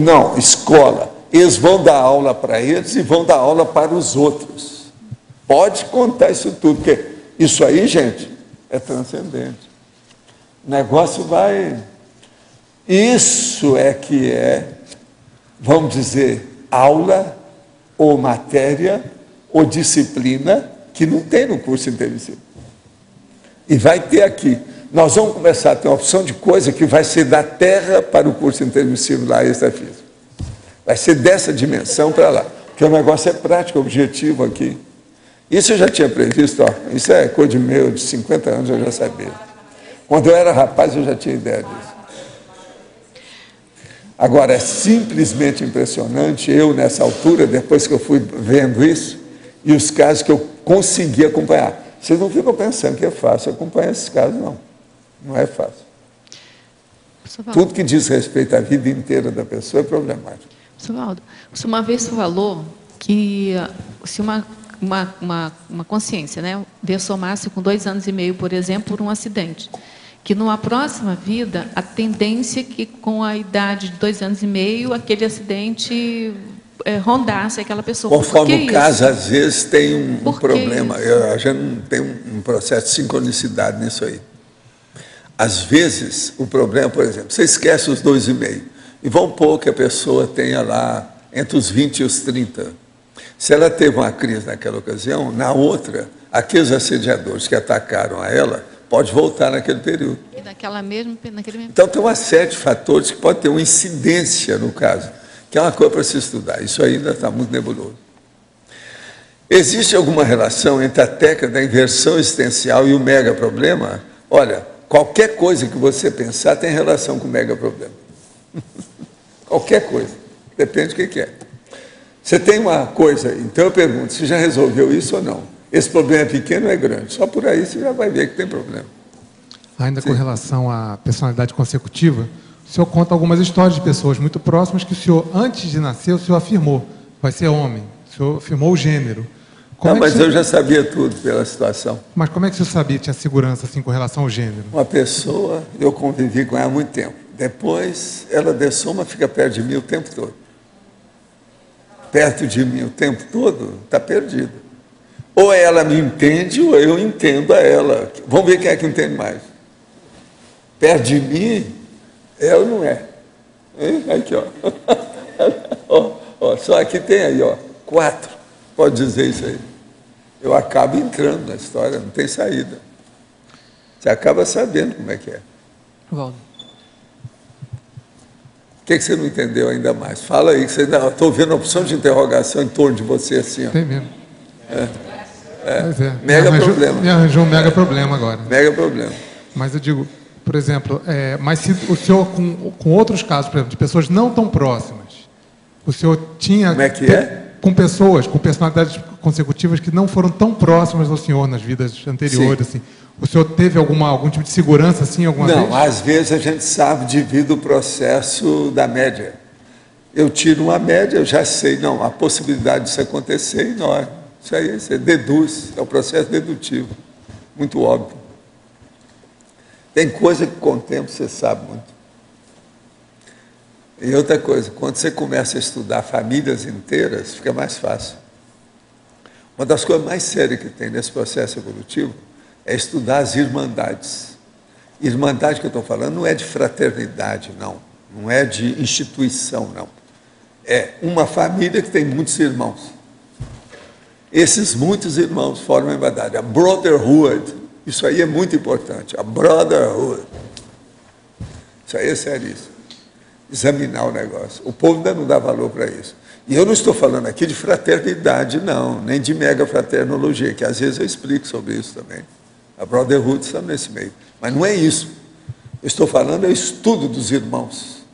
Não, escola. Eles vão dar aula para eles e vão dar aula para os outros. Pode contar isso tudo, porque isso aí, gente, é transcendente. O negócio vai... Isso é que é, vamos dizer, aula ou matéria ou disciplina que não tem no curso intermissivo. E vai ter aqui. Nós vamos começar a ter uma opção de coisa que vai ser da Terra para o curso intermissivo lá, extrafísico. Vai ser dessa dimensão para lá. Porque o negócio é prático, objetivo aqui. Isso eu já tinha previsto, ó. Isso é coisa de meu, de 50 anos eu já sabia. Quando eu era rapaz eu já tinha ideia disso. Agora, é simplesmente impressionante, eu nessa altura, depois que eu fui vendo isso, e os casos que eu consegui acompanhar. Vocês não ficam pensando que é fácil acompanhar esses casos, não. Não é fácil. Tudo que diz respeito à vida inteira da pessoa é problemático. Professor Valdo, você uma vez falou que se uma consciência, né, dessomar-se com 2 anos e meio, por exemplo, por um acidente, que numa próxima vida, a tendência é que com a idade de 2 anos e meio, aquele acidente rondasse aquela pessoa. Conforme o caso, às vezes tem um problema. A gente não tem um processo de sincronicidade nisso aí. Às vezes, o problema, por exemplo, você esquece os 2,5 e vão pôr que a pessoa tenha lá entre os 20 e os 30. Se ela teve uma crise naquela ocasião, na outra, aqueles assediadores que atacaram a ela, pode voltar naquele período. E naquele mesmo... Então, tem uma série de fatores que pode ter uma incidência no caso, que é uma coisa para se estudar. Isso ainda está muito nebuloso. Existe alguma relação entre a técnica da inversão existencial e o mega problema? Olha, qualquer coisa que você pensar tem relação com o mega problema. Qualquer coisa. Depende do que é. Você tem uma coisa, então eu pergunto, você já resolveu isso ou não? Esse problema é pequeno ou é grande? Só por aí você já vai ver que tem problema. Ainda com relação à personalidade consecutiva, o senhor conta algumas histórias de pessoas muito próximas que o senhor, antes de nascer, o senhor afirmou, vai ser homem. O senhor afirmou o gênero. Mas eu já sabia tudo pela situação. Mas como é que o senhor sabia, tinha segurança assim, com relação ao gênero? Uma pessoa, eu convivi com ela há muito tempo. Depois, ela dessoma, fica perto de mim o tempo todo. Perto de mim o tempo todo, está perdido. Ou ela me entende, ou eu entendo a ela. Vamos ver quem é que entende mais. Perto de mim, é ou não é? Hein? Aqui, ó. Ó, só aqui tem aí, ó, 4. Pode dizer isso aí. Eu acabo entrando na história, não tem saída. Você acaba sabendo como é que é. Valdo. O que você não entendeu ainda mais? Fala aí, que você estou vendo a opção de interrogação em torno de você assim. Ó. Tem mesmo. Pois é. Mega problema. Me arranjou um mega problema agora. Mega problema. Mas eu digo, por exemplo, mas se o senhor, com outros casos, por exemplo, de pessoas não tão próximas, o senhor tinha... Como é que é? Com pessoas, com personalidades consecutivas que não foram tão próximas ao senhor nas vidas anteriores, assim. O senhor teve algum tipo de segurança, assim, alguma vez? Não, às vezes a gente sabe devido ao processo da média. Eu tiro uma média, eu já sei, não, a possibilidade disso acontecer é enorme. Isso aí, você deduz, é o processo dedutivo, muito óbvio. Tem coisa que com o tempo você sabe muito. E outra coisa, quando você começa a estudar famílias inteiras, fica mais fácil. Uma das coisas mais sérias que tem nesse processo evolutivo é estudar as irmandades. Irmandade que eu estou falando não é de fraternidade, não. Não é de instituição, não. É uma família que tem muitos irmãos. Esses muitos irmãos formam a irmandade. A brotherhood, isso aí é muito importante. A brotherhood. Isso aí é seríssimo. Examinar o negócio. O povo ainda não dá valor para isso. E eu não estou falando aqui de fraternidade, não, nem de mega fraternologia, que às vezes eu explico sobre isso também. A brotherhood está nesse meio. Mas não é isso. Eu estou falando do estudo dos irmãos.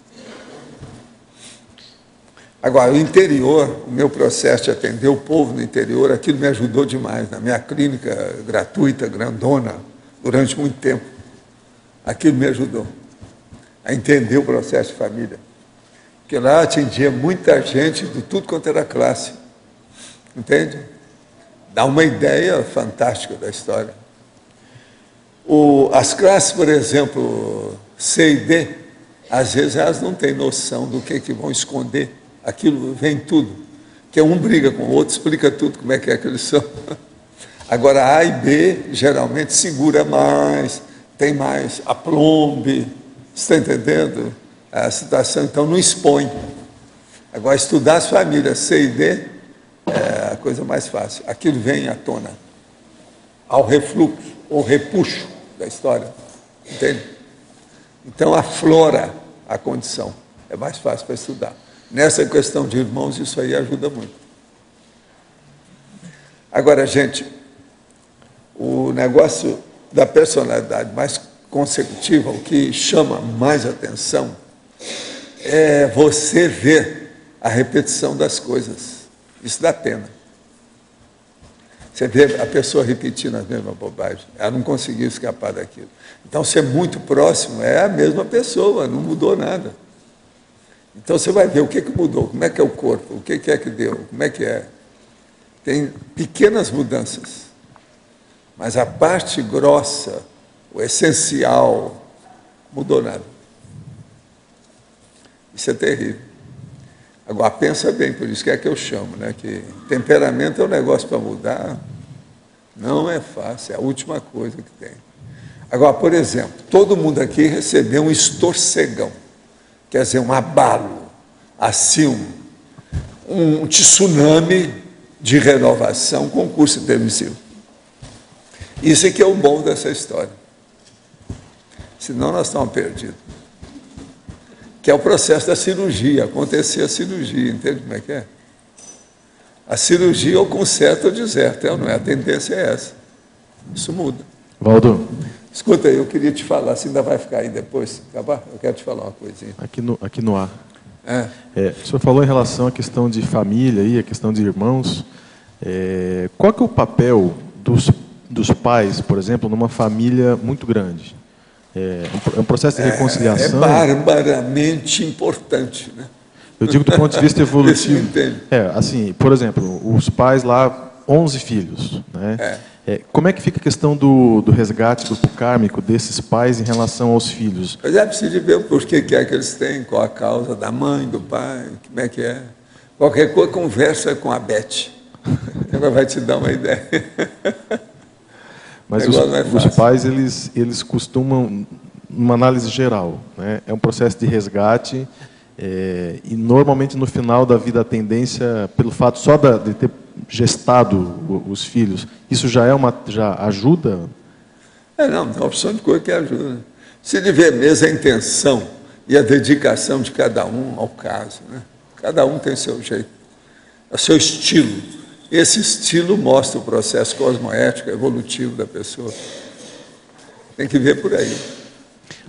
Agora, o interior, o meu processo de atender o povo no interior, aquilo me ajudou demais. Na minha clínica gratuita, grandona, durante muito tempo. Aquilo me ajudou a entender o processo de família. Porque lá atingia muita gente de tudo quanto era classe. Entende? Dá uma ideia fantástica da história. As classes, por exemplo, C e D, às vezes elas não têm noção do que vão esconder. Aquilo vem tudo. Que um briga com o outro, explica tudo como é que eles são. Agora, A e B, geralmente, segura mais, tem mais aplombe. Você está entendendo a situação? Então, não expõe. Agora, estudar as famílias C e D é a coisa mais fácil. Aquilo vem à tona. Ao refluxo, ou repuxo da história. Entende? Então, aflora a condição. É mais fácil para estudar. Nessa questão de irmãos, isso aí ajuda muito. Agora, gente, o negócio da personalidade mais consecutiva, o que chama mais atenção é você ver a repetição das coisas. Isso dá pena. Você vê a pessoa repetindo as mesmas bobagens. Ela não conseguiu escapar daquilo. Então, ser muito próximo é a mesma pessoa, não mudou nada. Então, você vai ver o que mudou, como é que é o corpo, o que é que deu, como é que é. Tem pequenas mudanças, mas a parte grossa, o essencial, mudou nada. Isso é terrível. Agora, pensa bem, por isso que é que eu chamo, né? Que temperamento é um negócio para mudar, não é fácil, é a última coisa que tem. Agora, por exemplo, todo mundo aqui recebeu um estorcegão, quer dizer, um abalo, assim, um tsunami de renovação com curso intermissivo. Isso é que é o bom dessa história. Senão nós estamos perdidos. Que é o processo da cirurgia, acontecer a cirurgia, entende como é que é? A cirurgia ou conserta ou deserta, não é? A tendência é essa. Isso muda. Valdo. Escuta aí, eu queria te falar, se ainda vai ficar aí depois, acabar? Eu quero te falar uma coisinha. Aqui no ar. O senhor falou em relação à questão de família, e a questão de irmãos. Qual que é o papel dos pais, por exemplo, numa família muito grande? É um processo de reconciliação. É barbaramente importante, né? Eu digo do ponto de vista evolutivo. Entende? Assim, por exemplo, os pais lá, 11 filhos, né? Como é que fica a questão do resgate do kármico desses pais em relação aos filhos? Mas é preciso ver o porquê que é que eles têm, qual a causa da mãe, do pai, como é que é. Qualquer coisa, conversa com a Beth. Agora vai te dar uma ideia. Mas os pais, eles costumam, numa análise geral, né, é um processo de resgate, e normalmente no final da vida a tendência, pelo fato só de ter gestado os filhos, isso já ajuda? Não, tem uma opção de coisa que ajuda. Se ele vê mesmo a intenção e a dedicação de cada um ao caso, né? Cada um tem seu jeito, o seu estilo. Esse estilo mostra o processo cosmoético, evolutivo da pessoa. Tem que ver por aí.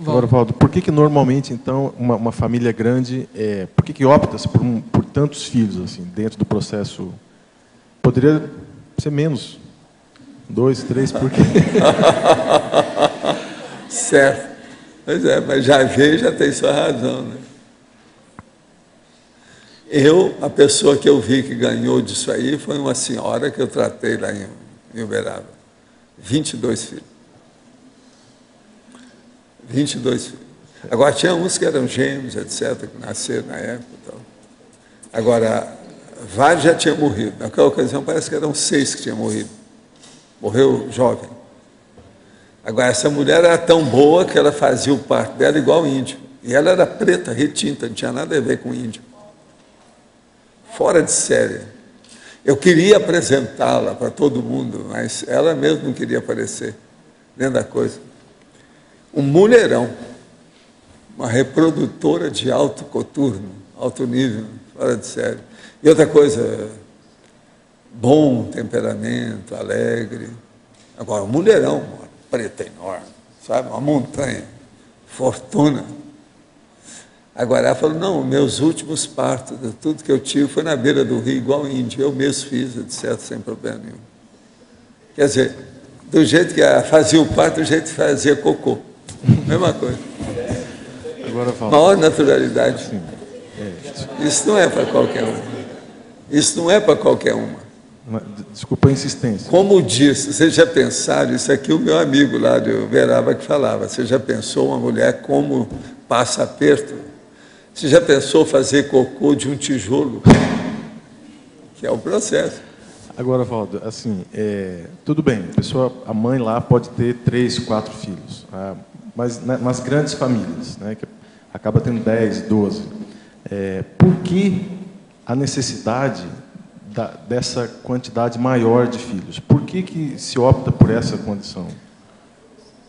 Agora, Valdo, por que normalmente, então, uma família grande, por que opta-se por tantos filhos, assim, dentro do processo? Poderia ser menos, 2, 3, por quê? Certo. Pois mas já veio, já tem sua razão, né? A pessoa que eu vi que ganhou disso aí foi uma senhora que eu tratei lá em Uberaba. 22 filhos. 22 filhos. Agora, tinha uns que eram gêmeos, etc., que nasceram na época e tal. Agora, vários já tinham morrido. Naquela ocasião, parece que eram 6 que tinham morrido. Morreu jovem. Agora, essa mulher era tão boa que ela fazia o parto dela igual índio. E ela era preta, retinta, não tinha nada a ver com índio. Fora de série. Eu queria apresentá-la para todo mundo, mas ela mesma não queria aparecer dentro da coisa. Um mulherão, uma reprodutora de alto coturno, alto nível, fora de série. E outra coisa, bom temperamento, alegre. Agora, um mulherão, uma preta enorme, sabe? Uma montanha, fortuna. Agora ela falou, não, meus últimos partos, tudo que eu tive foi na beira do rio, igual índio, eu mesmo fiz, etc., sem problema nenhum. Quer dizer, do jeito que ela fazia o parto, do jeito que fazia cocô. Mesma coisa. Agora, maior naturalidade. Isso não é para qualquer um. Isso não é para qualquer uma. Desculpa a insistência. Como disse, vocês já pensaram, isso aqui o meu amigo lá de Uberaba que falava, você já pensou uma mulher como passa aperto? Você já pensou fazer cocô de um tijolo? Que é o processo. Agora, Valdo, assim, tudo bem, a mãe lá pode ter 3, 4 filhos, mas nas grandes famílias, né, que acaba tendo 10, 12, por que a necessidade dessa quantidade maior de filhos? Por que se opta por essa condição?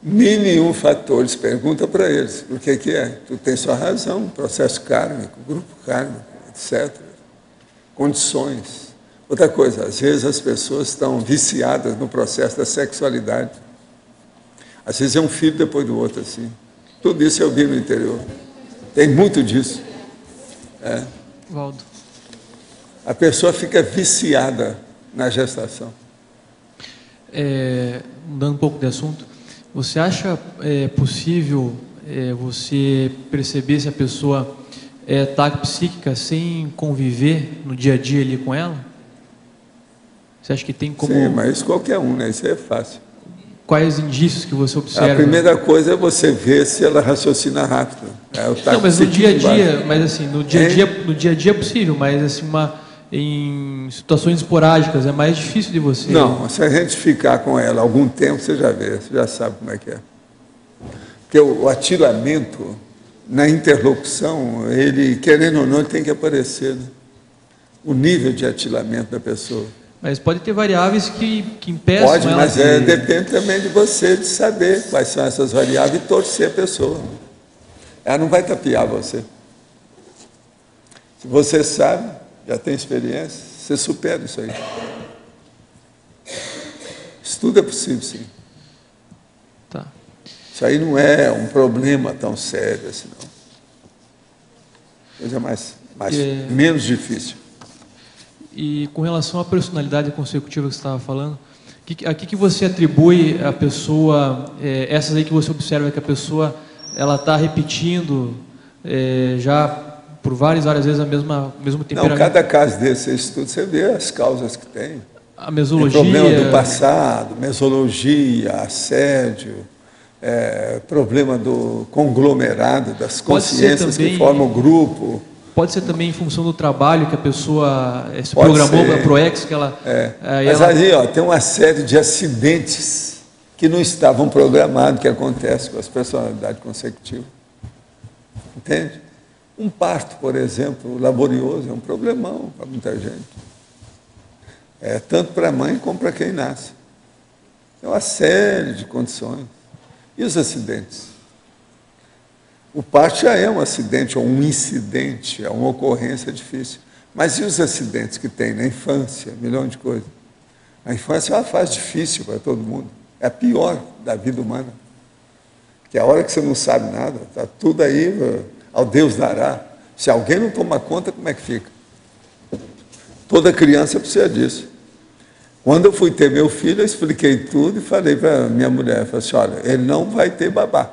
Mil fatores, pergunta para eles, o que é? Tu tem sua razão, processo kármico, grupo kármico, etc. Condições. Outra coisa, às vezes as pessoas estão viciadas no processo da sexualidade. Às vezes é um filho depois do outro, assim. Tudo isso eu vi no interior. Tem muito disso. Valdo. A pessoa fica viciada na gestação. Mudando um pouco de assunto, você acha possível você perceber se a pessoa está psíquica sem conviver no dia a dia ali com ela? Você acha que tem como... Sim, mas qualquer um, né? Isso é fácil. Quais indícios que você observa? A primeira coisa é você ver se ela raciocina rápido. Não, mas no dia a dia, no dia a dia é possível, mas assim, em situações esporádicas é mais difícil de você... Não, se a gente ficar com ela algum tempo, você já vê, você já sabe como é que é. Porque o atiramento na interlocução, ele, querendo ou não, ele tem que aparecer, né? O nível de atiramento da pessoa. Mas pode ter variáveis que impeçam pode, ela mas de... depende também de você, de saber quais são essas variáveis e torcer a pessoa. Ela não vai tapear você. Se você sabe, já tem experiência, você supera isso aí. Isso tudo é possível, sim. Tá. Isso aí não é um problema tão sério assim, não. Coisa menos difícil. E com relação à personalidade consecutiva que você estava falando, a que você atribui a pessoa, essas aí que você observa que a pessoa ela está repetindo já por várias vezes o mesmo temperamento? Não, cada caso desse estudo, você vê as causas que tem. A mesologia... Tem problema do passado, mesologia, assédio, problema do conglomerado, das consciências que formam o grupo. pode ser também em função do trabalho que a pessoa se Pode programou ser. para ProEx, que ela... Mas aí, ó, tem uma série de acidentes que não estavam programados, que acontece com as personalidades consecutivas. Entende? Um parto, por exemplo, laborioso, é um problemão para muita gente. Tanto para a mãe como para quem nasce. É uma série de condições. E os acidentes? O parto já é um acidente, ou um incidente, é uma ocorrência difícil. Mas e os acidentes que tem na infância? Milhão de coisas. A infância é uma fase difícil para todo mundo. É a pior da vida humana. Porque a hora que você não sabe nada, está tudo aí, ao Deus dará. Se alguém não toma conta, como é que fica? Toda criança precisa disso. Quando eu fui ter meu filho, eu expliquei tudo e falei para minha mulher, falei assim, olha, ele não vai ter babá.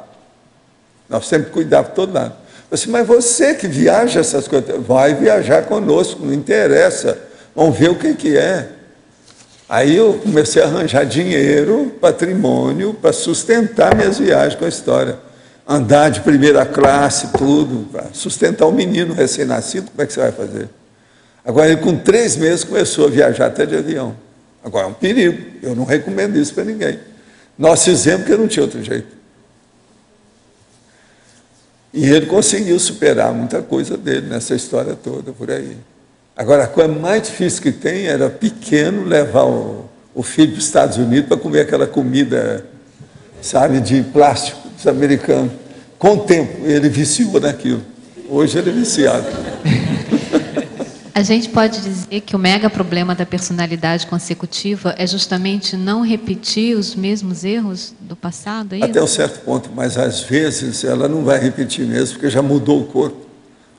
Nós sempre cuidávamos de todo lado. Eu disse, mas você que viaja essas coisas, vai viajar conosco, não interessa. Vamos ver o que é. Aí eu comecei a arranjar dinheiro, patrimônio, para sustentar minhas viagens com a história. Andar de primeira classe, tudo, para sustentar um menino recém-nascido, como é que você vai fazer? Agora, ele com 3 meses começou a viajar até de avião. Agora, é um perigo, eu não recomendo isso para ninguém. Nós fizemos porque não tinha outro jeito. E ele conseguiu superar muita coisa dele nessa história toda, por aí. Agora, a coisa mais difícil que tem era pequeno levar o filho para os Estados Unidos para comer aquela comida, sabe, de plástico dos americanos. Com o tempo, ele viciou naquilo. Hoje ele é viciado. A gente pode dizer que o mega problema da personalidade consecutiva é justamente não repetir os mesmos erros do passado? É isso? Até um certo ponto, mas às vezes ela não vai repetir mesmo, porque já mudou o corpo,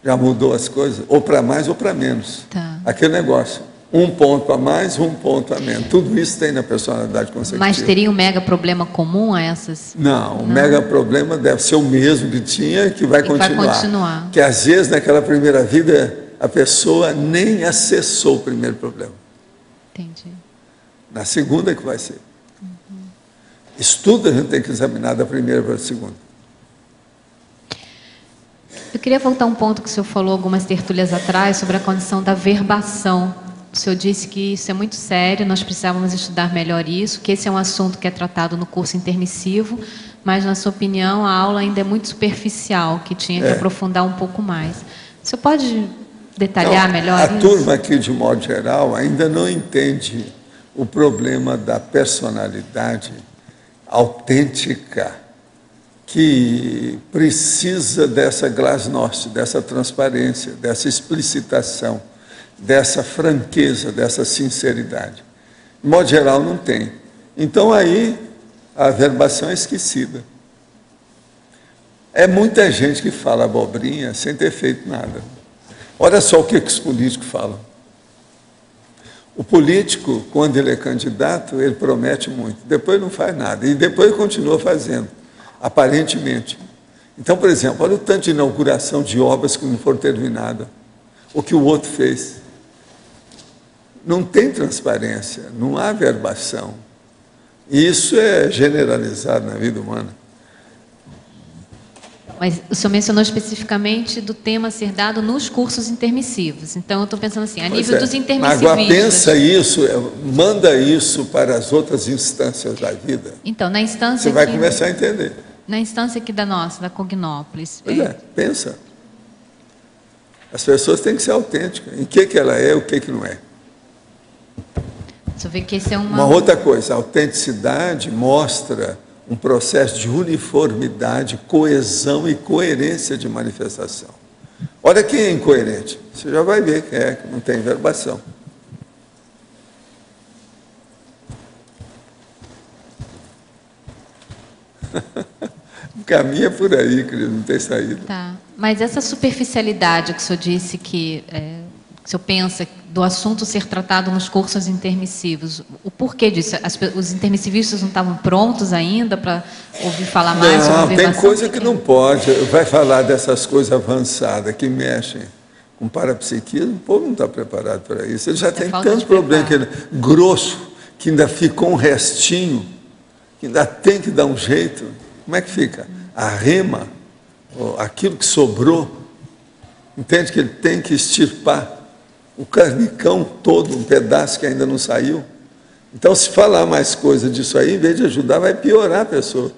já mudou as coisas, ou para mais ou para menos. Tá. Aquele negócio, 1 ponto a mais, 1 ponto a menos. Tudo isso tem na personalidade consecutiva. Mas teria um mega problema comum a essas? Não, o mega problema deve ser o mesmo que tinha, que vai continuar. Vai continuar. Que às vezes naquela primeira vida a pessoa nem acessou o primeiro problema. Entendi. Na segunda é que vai ser. Estudo a gente tem que examinar da primeira para a segunda. Eu queria voltar a um ponto que o senhor falou algumas tertúlias atrás sobre a condição da verbação. O senhor disse que isso é muito sério, nós precisávamos estudar melhor isso, que esse é um assunto que é tratado no curso intermissivo, mas, na sua opinião, a aula ainda é muito superficial, que tinha que aprofundar um pouco mais. O senhor pode detalhar melhor isso? A turma aqui, de modo geral, ainda não entende o problema da personalidade autêntica, que precisa dessa glasnost, dessa transparência, dessa explicitação, dessa franqueza, dessa sinceridade. De modo geral, não tem. Então, aí, a verbação é esquecida. É muita gente que fala abobrinha sem ter feito nada. Olha só o que os políticos falam. O político, quando ele é candidato, ele promete muito, depois não faz nada, e depois continua fazendo, aparentemente. Então, por exemplo, olha o tanto de inauguração de obras que não foram terminadas, o que o outro fez. Não tem transparência, não há verbação. E isso é generalizado na vida humana. Mas o senhor mencionou especificamente do tema ser dado nos cursos intermissivos. Então, eu estou pensando assim, a nível dos intermissivistas... Agora, pensa isso, manda isso para as outras instâncias da vida. Então, na instância... Você vai começar a entender. Na instância aqui da nossa, da Cognópolis... Pois pensa. As pessoas têm que ser autênticas. Em que ela é, o que não é. Você vê que esse é uma outra coisa, a autenticidade mostra um processo de uniformidade, coesão e coerência de manifestação. Olha quem é incoerente. Você já vai ver que não tem verbação. O caminho é por aí, querido, não tem saída. Tá. Mas essa superficialidade que o senhor disse que o senhor pensa do assunto ser tratado nos cursos intermissivos, o porquê disso? Os intermissivistas não estavam prontos ainda para ouvir falar mais sobre a verbação? Tem coisa que não pode. Vai falar dessas coisas avançadas que mexem com parapsiquismo, o povo não está preparado para isso. Ele já tem tanto problema grosso, que ainda ficou um restinho, que ainda tem que dar um jeito. Como é que fica? A rema, aquilo que sobrou, Entende que ele tem que extirpar o carnicão todo, um pedaço que ainda não saiu. Então, se falar mais coisa disso aí, em vez de ajudar, vai piorar a pessoa.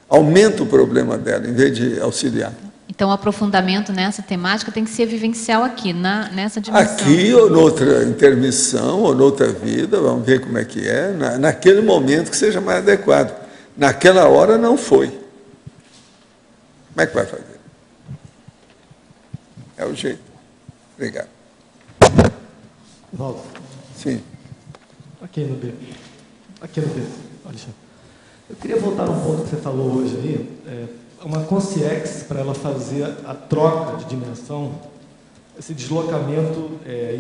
Aumenta o problema dela, em vez de auxiliar. Então, o aprofundamento nessa temática tem que ser vivencial aqui, nessa dimensão. Aqui, ou noutra intermissão, ou noutra vida, vamos ver como é que é, naquele momento que seja mais adequado. Naquela hora não foi. Como é que vai fazer? É o jeito. Obrigado. Valdo. Sim. Aqui no B. Alexandre. Eu queria voltar num ponto que você falou hoje aí, uma consciência para ela fazer a troca de dimensão, esse deslocamento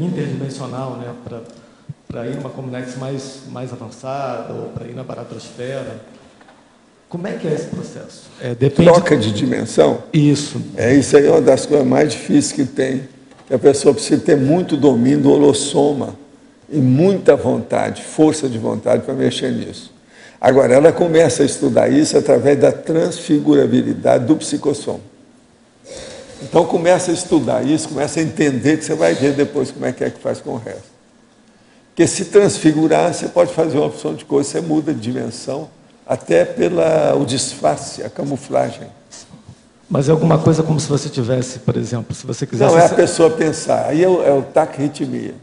interdimensional, né, para ir numa comunex mais avançada, ou para ir na baratrosfera. Como é que é esse processo? Troca de dimensão? Isso. Isso aí é uma das coisas mais difíceis que tem. A pessoa precisa ter muito domínio do holossoma e muita vontade, força de vontade para mexer nisso. Agora, ela começa a estudar isso através da transfigurabilidade do psicossoma. Então, começa a estudar isso, começa a entender, que você vai ver depois como é que faz com o resto. Porque se transfigurar, você pode fazer uma opção de coisa, você muda de dimensão, até o disfarce, a camuflagem. Mas é alguma coisa como se você tivesse, por exemplo, se você quisesse... Não, é a pessoa pensar. Aí é o taquirritmia.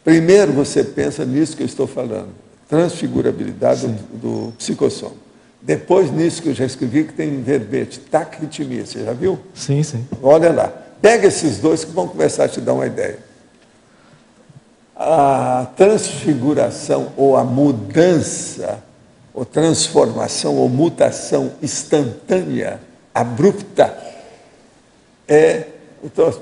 Primeiro você pensa nisso que eu estou falando, transfigurabilidade do psicossoma. Depois nisso que eu já escrevi, que tem verbete, taquirritmia. Você já viu? Sim, sim. Olha lá. Pega esses dois que vão começar a te dar uma ideia. A transfiguração ou a mudança, ou transformação ou mutação instantânea, abrupta, é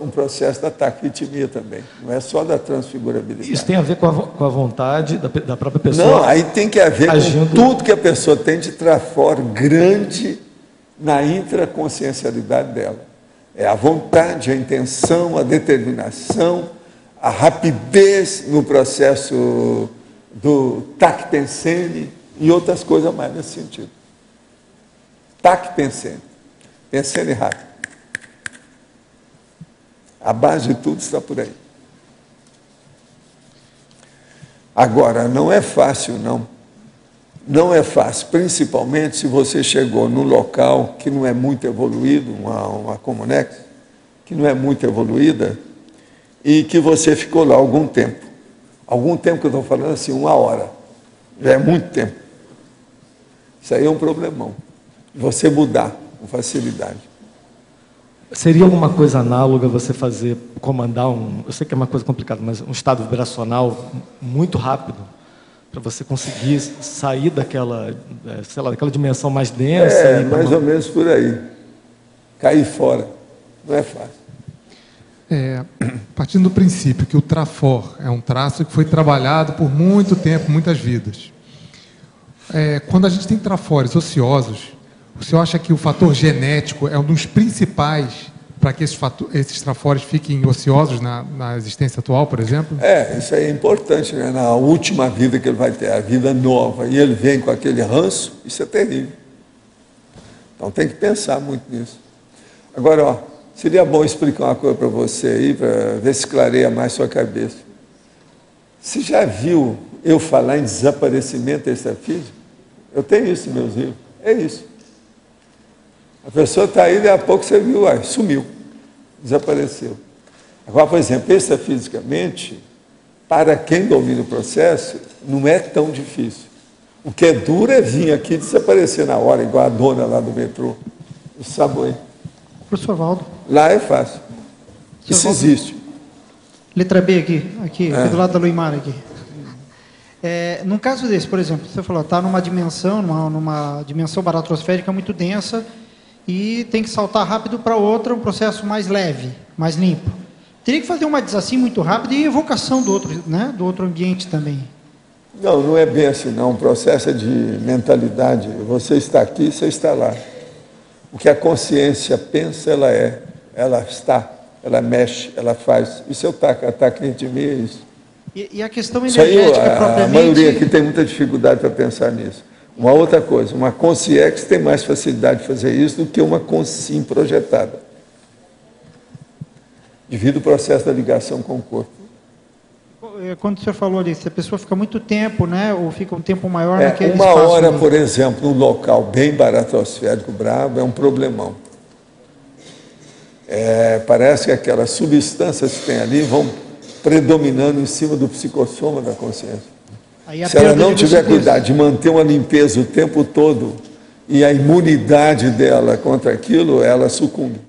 um processo da taquirritmia também, não é só da transfigurabilidade. Isso tem a ver com a vontade da própria pessoa? Não, aí tem que haver com tudo que a pessoa tem de trafor grande na intraconsciencialidade dela. É a vontade, a intenção, a determinação, a rapidez no processo do tac pensene e outras coisas mais nesse sentido. Tac pensene. Pensene rápido. A base de tudo está por aí. Agora, não é fácil, não. Não é fácil, principalmente se você chegou num local que não é muito evoluído, uma comunex, que não é muito evoluída, e que você ficou lá algum tempo. Algum tempo que eu estou falando assim, 1 hora. Já é muito tempo. Isso aí é um problemão. Você mudar com facilidade. Seria alguma coisa análoga você comandar eu sei que é uma coisa complicada, mas um estado vibracional muito rápido, para você conseguir sair daquela dimensão mais densa? Mais ou menos por aí. Cair fora. Não é fácil. Partindo do princípio que o trafor é um traço que foi trabalhado por muito tempo, muitas vidas. Quando a gente tem trafores ociosos, o senhor acha que o fator genético é um dos principais para que esses trafores fiquem ociosos na existência atual, por exemplo? Isso aí é importante, né? Na última vida que ele vai ter, a vida nova, e ele vem com aquele ranço, isso é terrível. Então tem que pensar muito nisso. Agora, seria bom explicar uma coisa para você aí, para ver se clareia mais sua cabeça. Você já viu eu falar em desaparecimento extrafísico? Eu tenho isso em meus livros. É isso. A pessoa está aí, daí a pouco você viu, sumiu, desapareceu. Agora, por exemplo, extrafisicamente, para quem domina o processo, não é tão difícil. O que é duro é vir aqui e desaparecer na hora, igual a dona lá do metrô, o Saboé. Professor Valdo. Lá é fácil. Isso existe. Letra B aqui do lado da Luimar aqui. Num caso desse, por exemplo, você falou, está numa dimensão baratrosférica muito densa e tem que saltar rápido para outra, um processo mais leve, mais limpo. Teria que fazer uma assim muito rápida e evocação do outro ambiente também. Não é bem assim, não. O processo é de mentalidade. Você está aqui, você está lá. O que a consciência pensa, ela está, ela mexe, ela faz. Isso é o taquirritmia, é isso. E a questão energética propriamente... A maioria aqui tem muita dificuldade para pensar nisso. Uma outra coisa, uma consciência tem mais facilidade de fazer isso do que uma consciência projetada. devido ao processo da ligação com o corpo. Quando o senhor falou ali, se a pessoa fica muito tempo, né, ou fica um tempo maior naquele uma espaço hora, ali. por exemplo, num local bem baratrosférico bravo, é um problemão. Parece que aquelas substâncias que tem ali vão predominando em cima do psicossoma da consciência. Se ela não tiver cuidado de manter uma limpeza o tempo todo e a imunidade dela contra aquilo, ela sucumbe.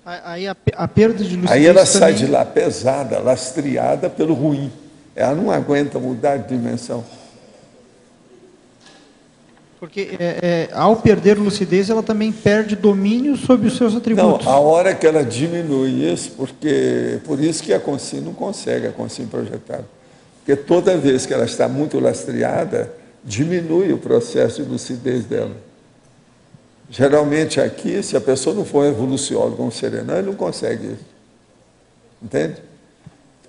Aí a perda de lucidez aí ela sai também... de lá pesada, lastreada pelo ruim. Ela não aguenta mudar de dimensão. Porque ao perder lucidez, ela também perde domínio sobre os seus atributos. Não, a hora que ela diminui isso, por isso que a consciência não consegue, a consciência projetada. Porque toda vez que ela está muito lastreada, diminui o processo de lucidez dela. Geralmente aqui, se a pessoa não for evolucionária como o serenão, ele não consegue isso. Entende?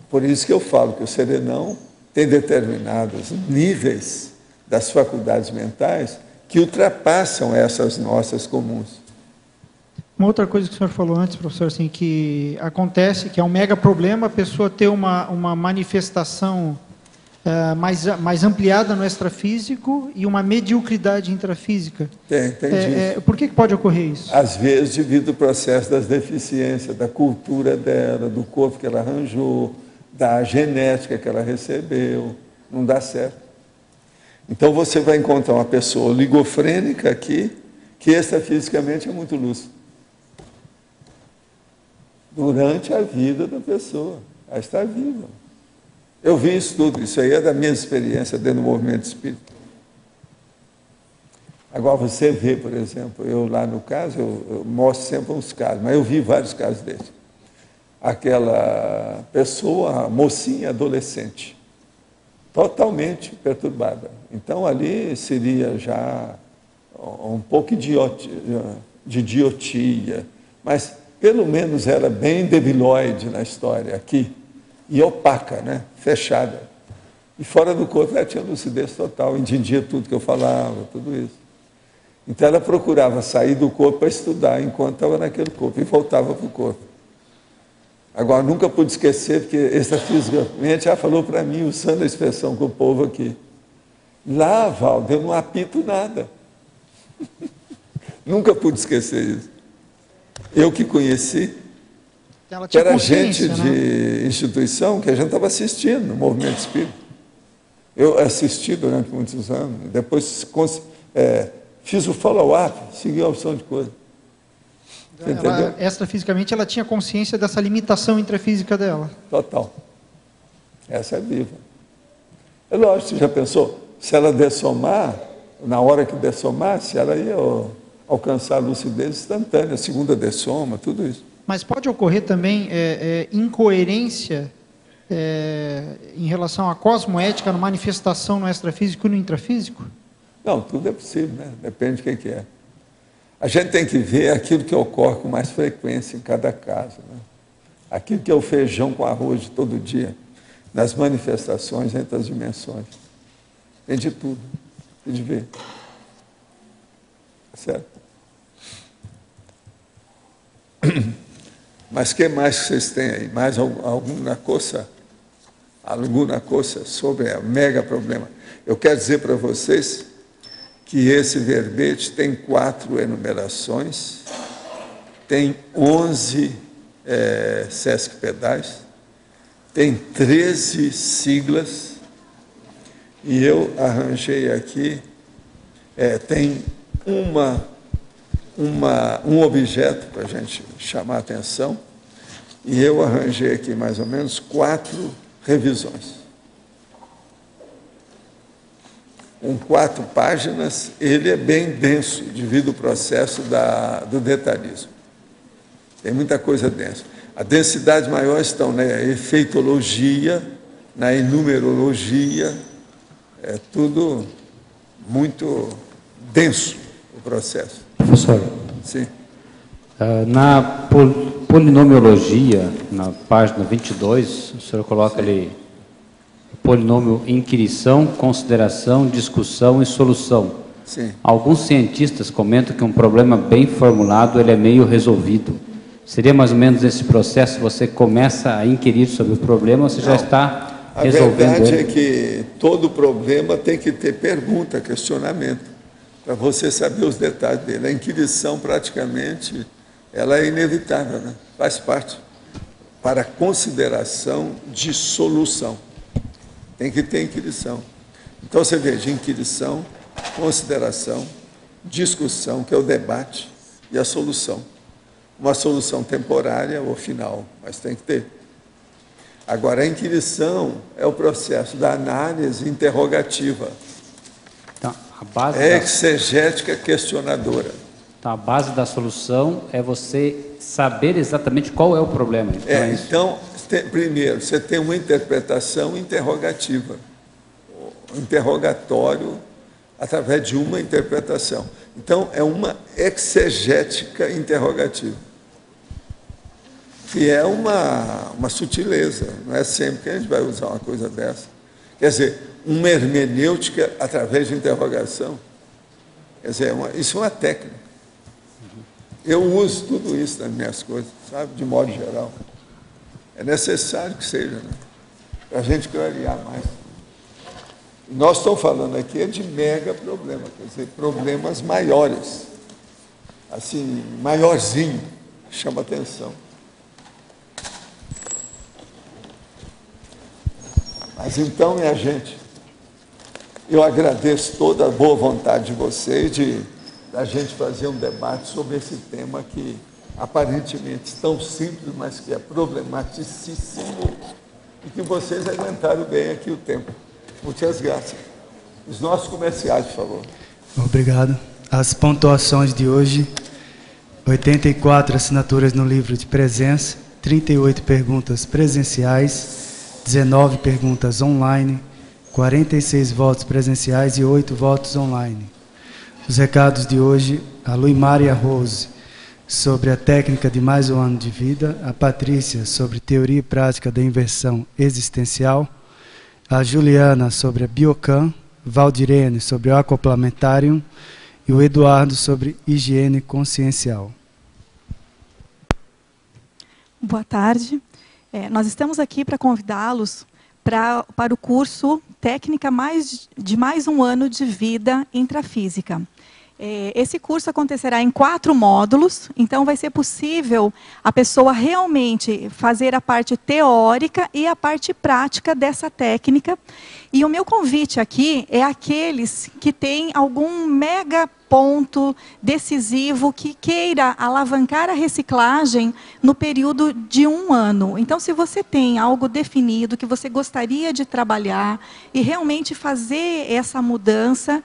Por isso que eu falo que o serenão tem determinados níveis das faculdades mentais que ultrapassam essas nossas comuns. Uma outra coisa que o senhor falou antes, professor, assim, que acontece, que é um mega problema, a pessoa ter uma manifestação mais ampliada no extrafísico e uma mediocridade intrafísica. Tem disso. Por que pode ocorrer isso? Às vezes, devido ao processo das deficiências, da cultura dela, do corpo que ela arranjou, da genética que ela recebeu, não dá certo. Então, você vai encontrar uma pessoa oligofrênica aqui, que extrafisicamente é muito lúcida. Durante a vida da pessoa. Ela está viva. Eu vi isso tudo, isso aí é da minha experiência dentro do movimento espírita. Agora, você vê, por exemplo, eu lá no caso, eu mostro sempre uns casos, mas eu vi vários casos desses. Aquela pessoa, mocinha, adolescente, totalmente perturbada. Então, ali seria já um pouco de idiotia, mas pelo menos era bem debilóide na história aqui, e opaca, né? Fechada. E fora do corpo ela tinha lucidez total, entendia tudo que eu falava, tudo isso. Então ela procurava sair do corpo para estudar enquanto estava naquele corpo, e voltava para o corpo. Agora, nunca pude esquecer, porque extrafisicamente ela falou para mim, usando a expressão com o povo aqui, lá, Valdo, eu não apito nada. Nunca pude esquecer isso. Eu que conheci, que era gente de instituição, que a gente estava assistindo no movimento espírita. Eu assisti durante muitos anos, depois fiz o follow-up, segui a opção de coisa. Extrafisicamente, ela tinha consciência dessa limitação intrafísica dela. Total. Essa é viva. É lógico, você já pensou? Se ela dessomar, na hora que dessomasse, ela ia alcançar a lucidez instantânea, a segunda dessoma, tudo isso. Mas pode ocorrer também incoerência em relação à cosmoética, na manifestação no extrafísico e no intrafísico? Não, tudo é possível, né? Depende de quem é. A gente tem que ver aquilo que ocorre com mais frequência em cada caso, né? Aquilo que é o feijão com arroz de todo dia, nas manifestações entre as dimensões. Tem de tudo, tem de ver. Certo? Mas o que mais vocês têm aí? Mais alguma coisa? Alguma coisa sobre o mega problema? Eu quero dizer para vocês que esse verbete tem 4 enumerações, tem 11 Sesc pedais, tem 13 siglas, e eu arranjei aqui, tem um objeto para a gente chamar a atenção, e eu arranjei aqui mais ou menos 4 revisões. Com 4 páginas, ele é bem denso, devido ao processo do detalhismo. Tem muita coisa densa. A densidade maior estão na efeitologia, na enumerologia, é tudo muito denso o processo. Professor, sim. Na polinomiologia, na página 22, o senhor coloca ali polinômio inquirição, consideração, discussão e solução. Sim. Alguns cientistas comentam que um problema bem formulado ele é meio resolvido. Seria mais ou menos esse processo, você começa a inquirir sobre o problema, ou você já está resolvendo A verdade ele? é que todo problema tem que ter pergunta, questionamento, para você saber os detalhes dele. A inquirição, praticamente, ela é inevitável, né? Faz parte para consideração de solução. Tem que ter inquirição. Então, você veja, inquirição, consideração, discussão, que é o debate, e a solução. Uma solução temporária ou final, mas tem que ter. Agora, a inquirição é o processo da análise interrogativa. Então, a base exegética questionadora. Então, a base da solução é você saber exatamente qual é o problema. Então, primeiro, você tem uma interpretação interrogativa. Um interrogatório através de uma interpretação. Então, é uma exegética interrogativa. Que é uma sutileza, não é sempre que a gente vai usar uma coisa dessa. Quer dizer, uma hermenêutica através de interrogação. Quer dizer, isso é uma técnica. Eu uso tudo isso nas minhas coisas, sabe, de modo geral. É necessário que seja, né? Para a gente clarear mais. Nós estamos falando aqui de mega problema, quer dizer, problemas maiores. Assim, maiorzinho, chama atenção. Mas então, minha gente, eu agradeço toda a boa vontade de vocês da gente fazer um debate sobre esse tema que aparentemente tão simples, mas que é problematicíssimo e que vocês aguentaram bem aqui o tempo. Muitas graças. Os nossos comerciais, por favor. Obrigado. As pontuações de hoje: 84 assinaturas no livro de presença, 38 perguntas presenciais, 19 perguntas online, 46 votos presenciais e 8 votos online. Os recados de hoje: a Luimária Rose, sobre a técnica de mais um ano de vida, a Patrícia, sobre teoria e prática da inversão existencial, a Juliana, sobre a Biocan, Valdirene, sobre o acoplamentarium e o Eduardo, sobre higiene consciencial. Boa tarde. Nós estamos aqui para convidá-los para o curso Técnica de mais um ano de vida intrafísica. Esse curso acontecerá em 4 módulos, então vai ser possível a pessoa realmente fazer a parte teórica e a parte prática dessa técnica. E o meu convite aqui é aqueles que têm algum mega ponto decisivo que queira alavancar a reciclagem no período de 1 ano. Então, se você tem algo definido que você gostaria de trabalhar e realmente fazer essa mudança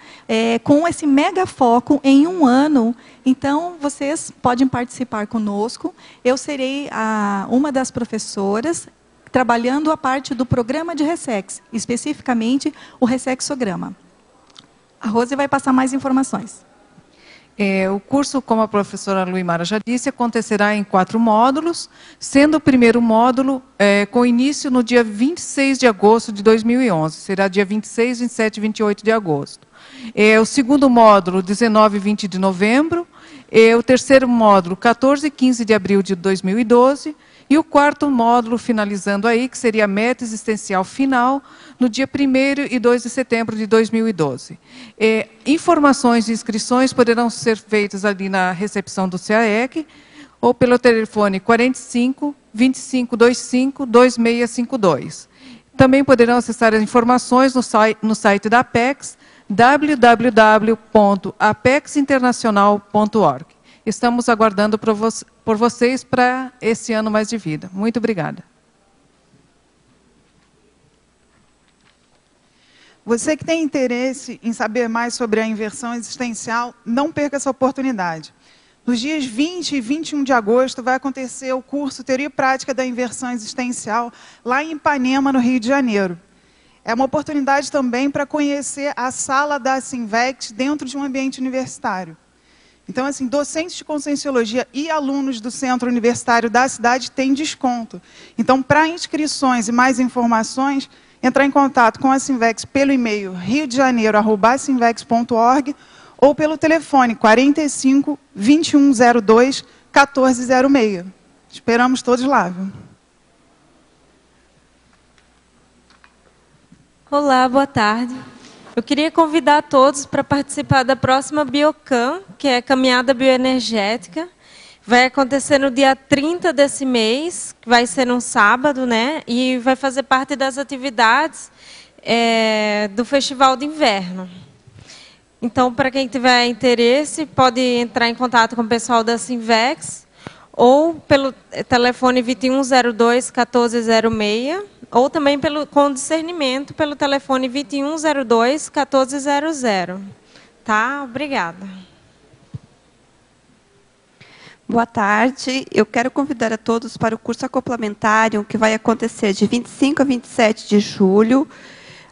com esse mega foco em 1 ano, então vocês podem participar conosco. Eu serei uma das professoras trabalhando a parte do programa de Ressex, especificamente o ressexograma. A Rose vai passar mais informações. O curso, como a professora Luimara já disse, acontecerá em 4 módulos, sendo o primeiro módulo com início no dia 26 de agosto de 2011. Será dia 26, 27 e 28 de agosto. O segundo módulo, 19 e 20 de novembro. O terceiro módulo, 14 e 15 de abril de 2012. E o quarto módulo, finalizando aí, que seria a meta existencial final, no dia 1º e 2 de setembro de 2012. Informações e inscrições poderão ser feitas ali na recepção do CAEC ou pelo telefone 45 2525 2652. Também poderão acessar as informações no site da Apex, www.apexinternacional.org. Estamos aguardando por vocês para esse ano mais de vida. Muito obrigada. Você que tem interesse em saber mais sobre a inversão existencial, não perca essa oportunidade. Nos dias 20 e 21 de agosto vai acontecer o curso Teoria e Prática da Inversão Existencial, lá em Ipanema, no Rio de Janeiro. É uma oportunidade também para conhecer a sala da Sinvex dentro de um ambiente universitário. Então, assim, docentes de Conscienciologia e alunos do Centro Universitário da cidade têm desconto. Então, para inscrições e mais informações, entrar em contato com a Sinvex pelo e-mail riodejaneiro@sinvex.org ou pelo telefone 45 2102 1406. Esperamos todos lá, viu? Olá, boa tarde. Eu queria convidar todos para participar da próxima Biocam, que é Caminhada Bioenergética. Vai acontecer no dia 30 desse mês, que vai ser um sábado, né? E vai fazer parte das atividades do Festival de Inverno. Então, para quem tiver interesse, pode entrar em contato com o pessoal da Sinvex, ou pelo telefone 2102-1406, ou também com discernimento pelo telefone 2102-1400. Tá? Obrigada. Boa tarde. Eu quero convidar a todos para o curso acoplamentário que vai acontecer de 25 a 27 de julho,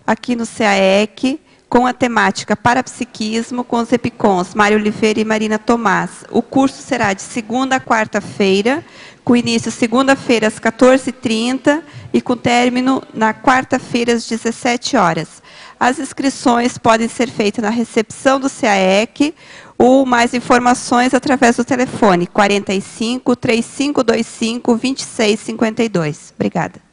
aqui no CAEC, com a temática Parapsiquismo, com os EPICONs Mário Oliveira e Marina Tomás. O curso será de segunda a quarta-feira, com início segunda-feira às 14h30 e com término na quarta-feira às 17 horas. As inscrições podem ser feitas na recepção do CAEC ou mais informações através do telefone 45 3525 2652. Obrigada.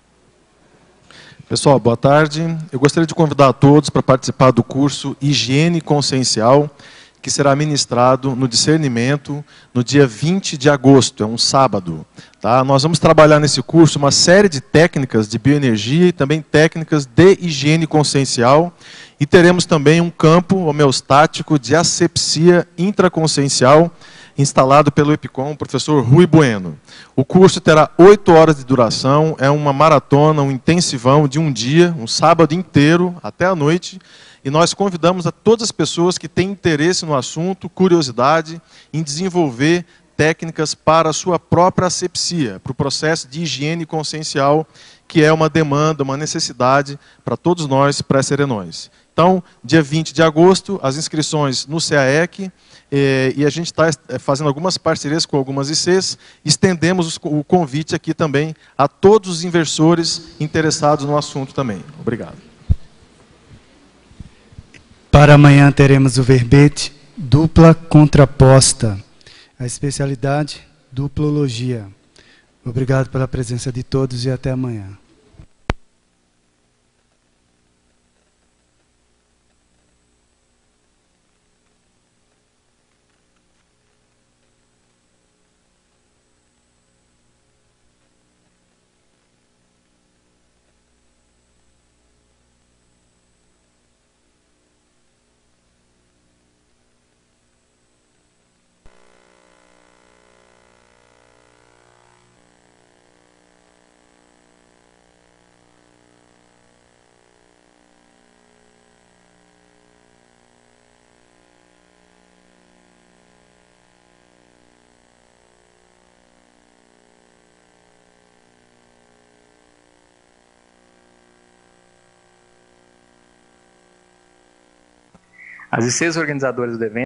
Pessoal, boa tarde. Eu gostaria de convidar a todos para participar do curso Higiene Consciencial, que será ministrado no Discernimento no dia 20 de agosto, é um sábado. Tá? Nós vamos trabalhar nesse curso uma série de técnicas de bioenergia e também técnicas de higiene consciencial, e teremos também um campo homeostático de asepsia intraconsciencial, instalado pelo EPICOM, o professor Rui Bueno. O curso terá 8 horas de duração, é uma maratona, um intensivão de um dia, um sábado inteiro, até a noite, e nós convidamos a todas as pessoas que têm interesse no assunto, curiosidade, em desenvolver técnicas para a sua própria asepsia, para o processo de higiene consciencial, que é uma demanda, uma necessidade para todos nós pré-serenões. Então, dia 20 de agosto, as inscrições no CAEC, e a gente está fazendo algumas parcerias com algumas ICs, estendemos o convite aqui também a todos os inversores interessados no assunto também. Obrigado. Para amanhã teremos o verbete dupla contraposta, a especialidade duplologia. Obrigado pela presença de todos e até amanhã. As ICs organizadoras do evento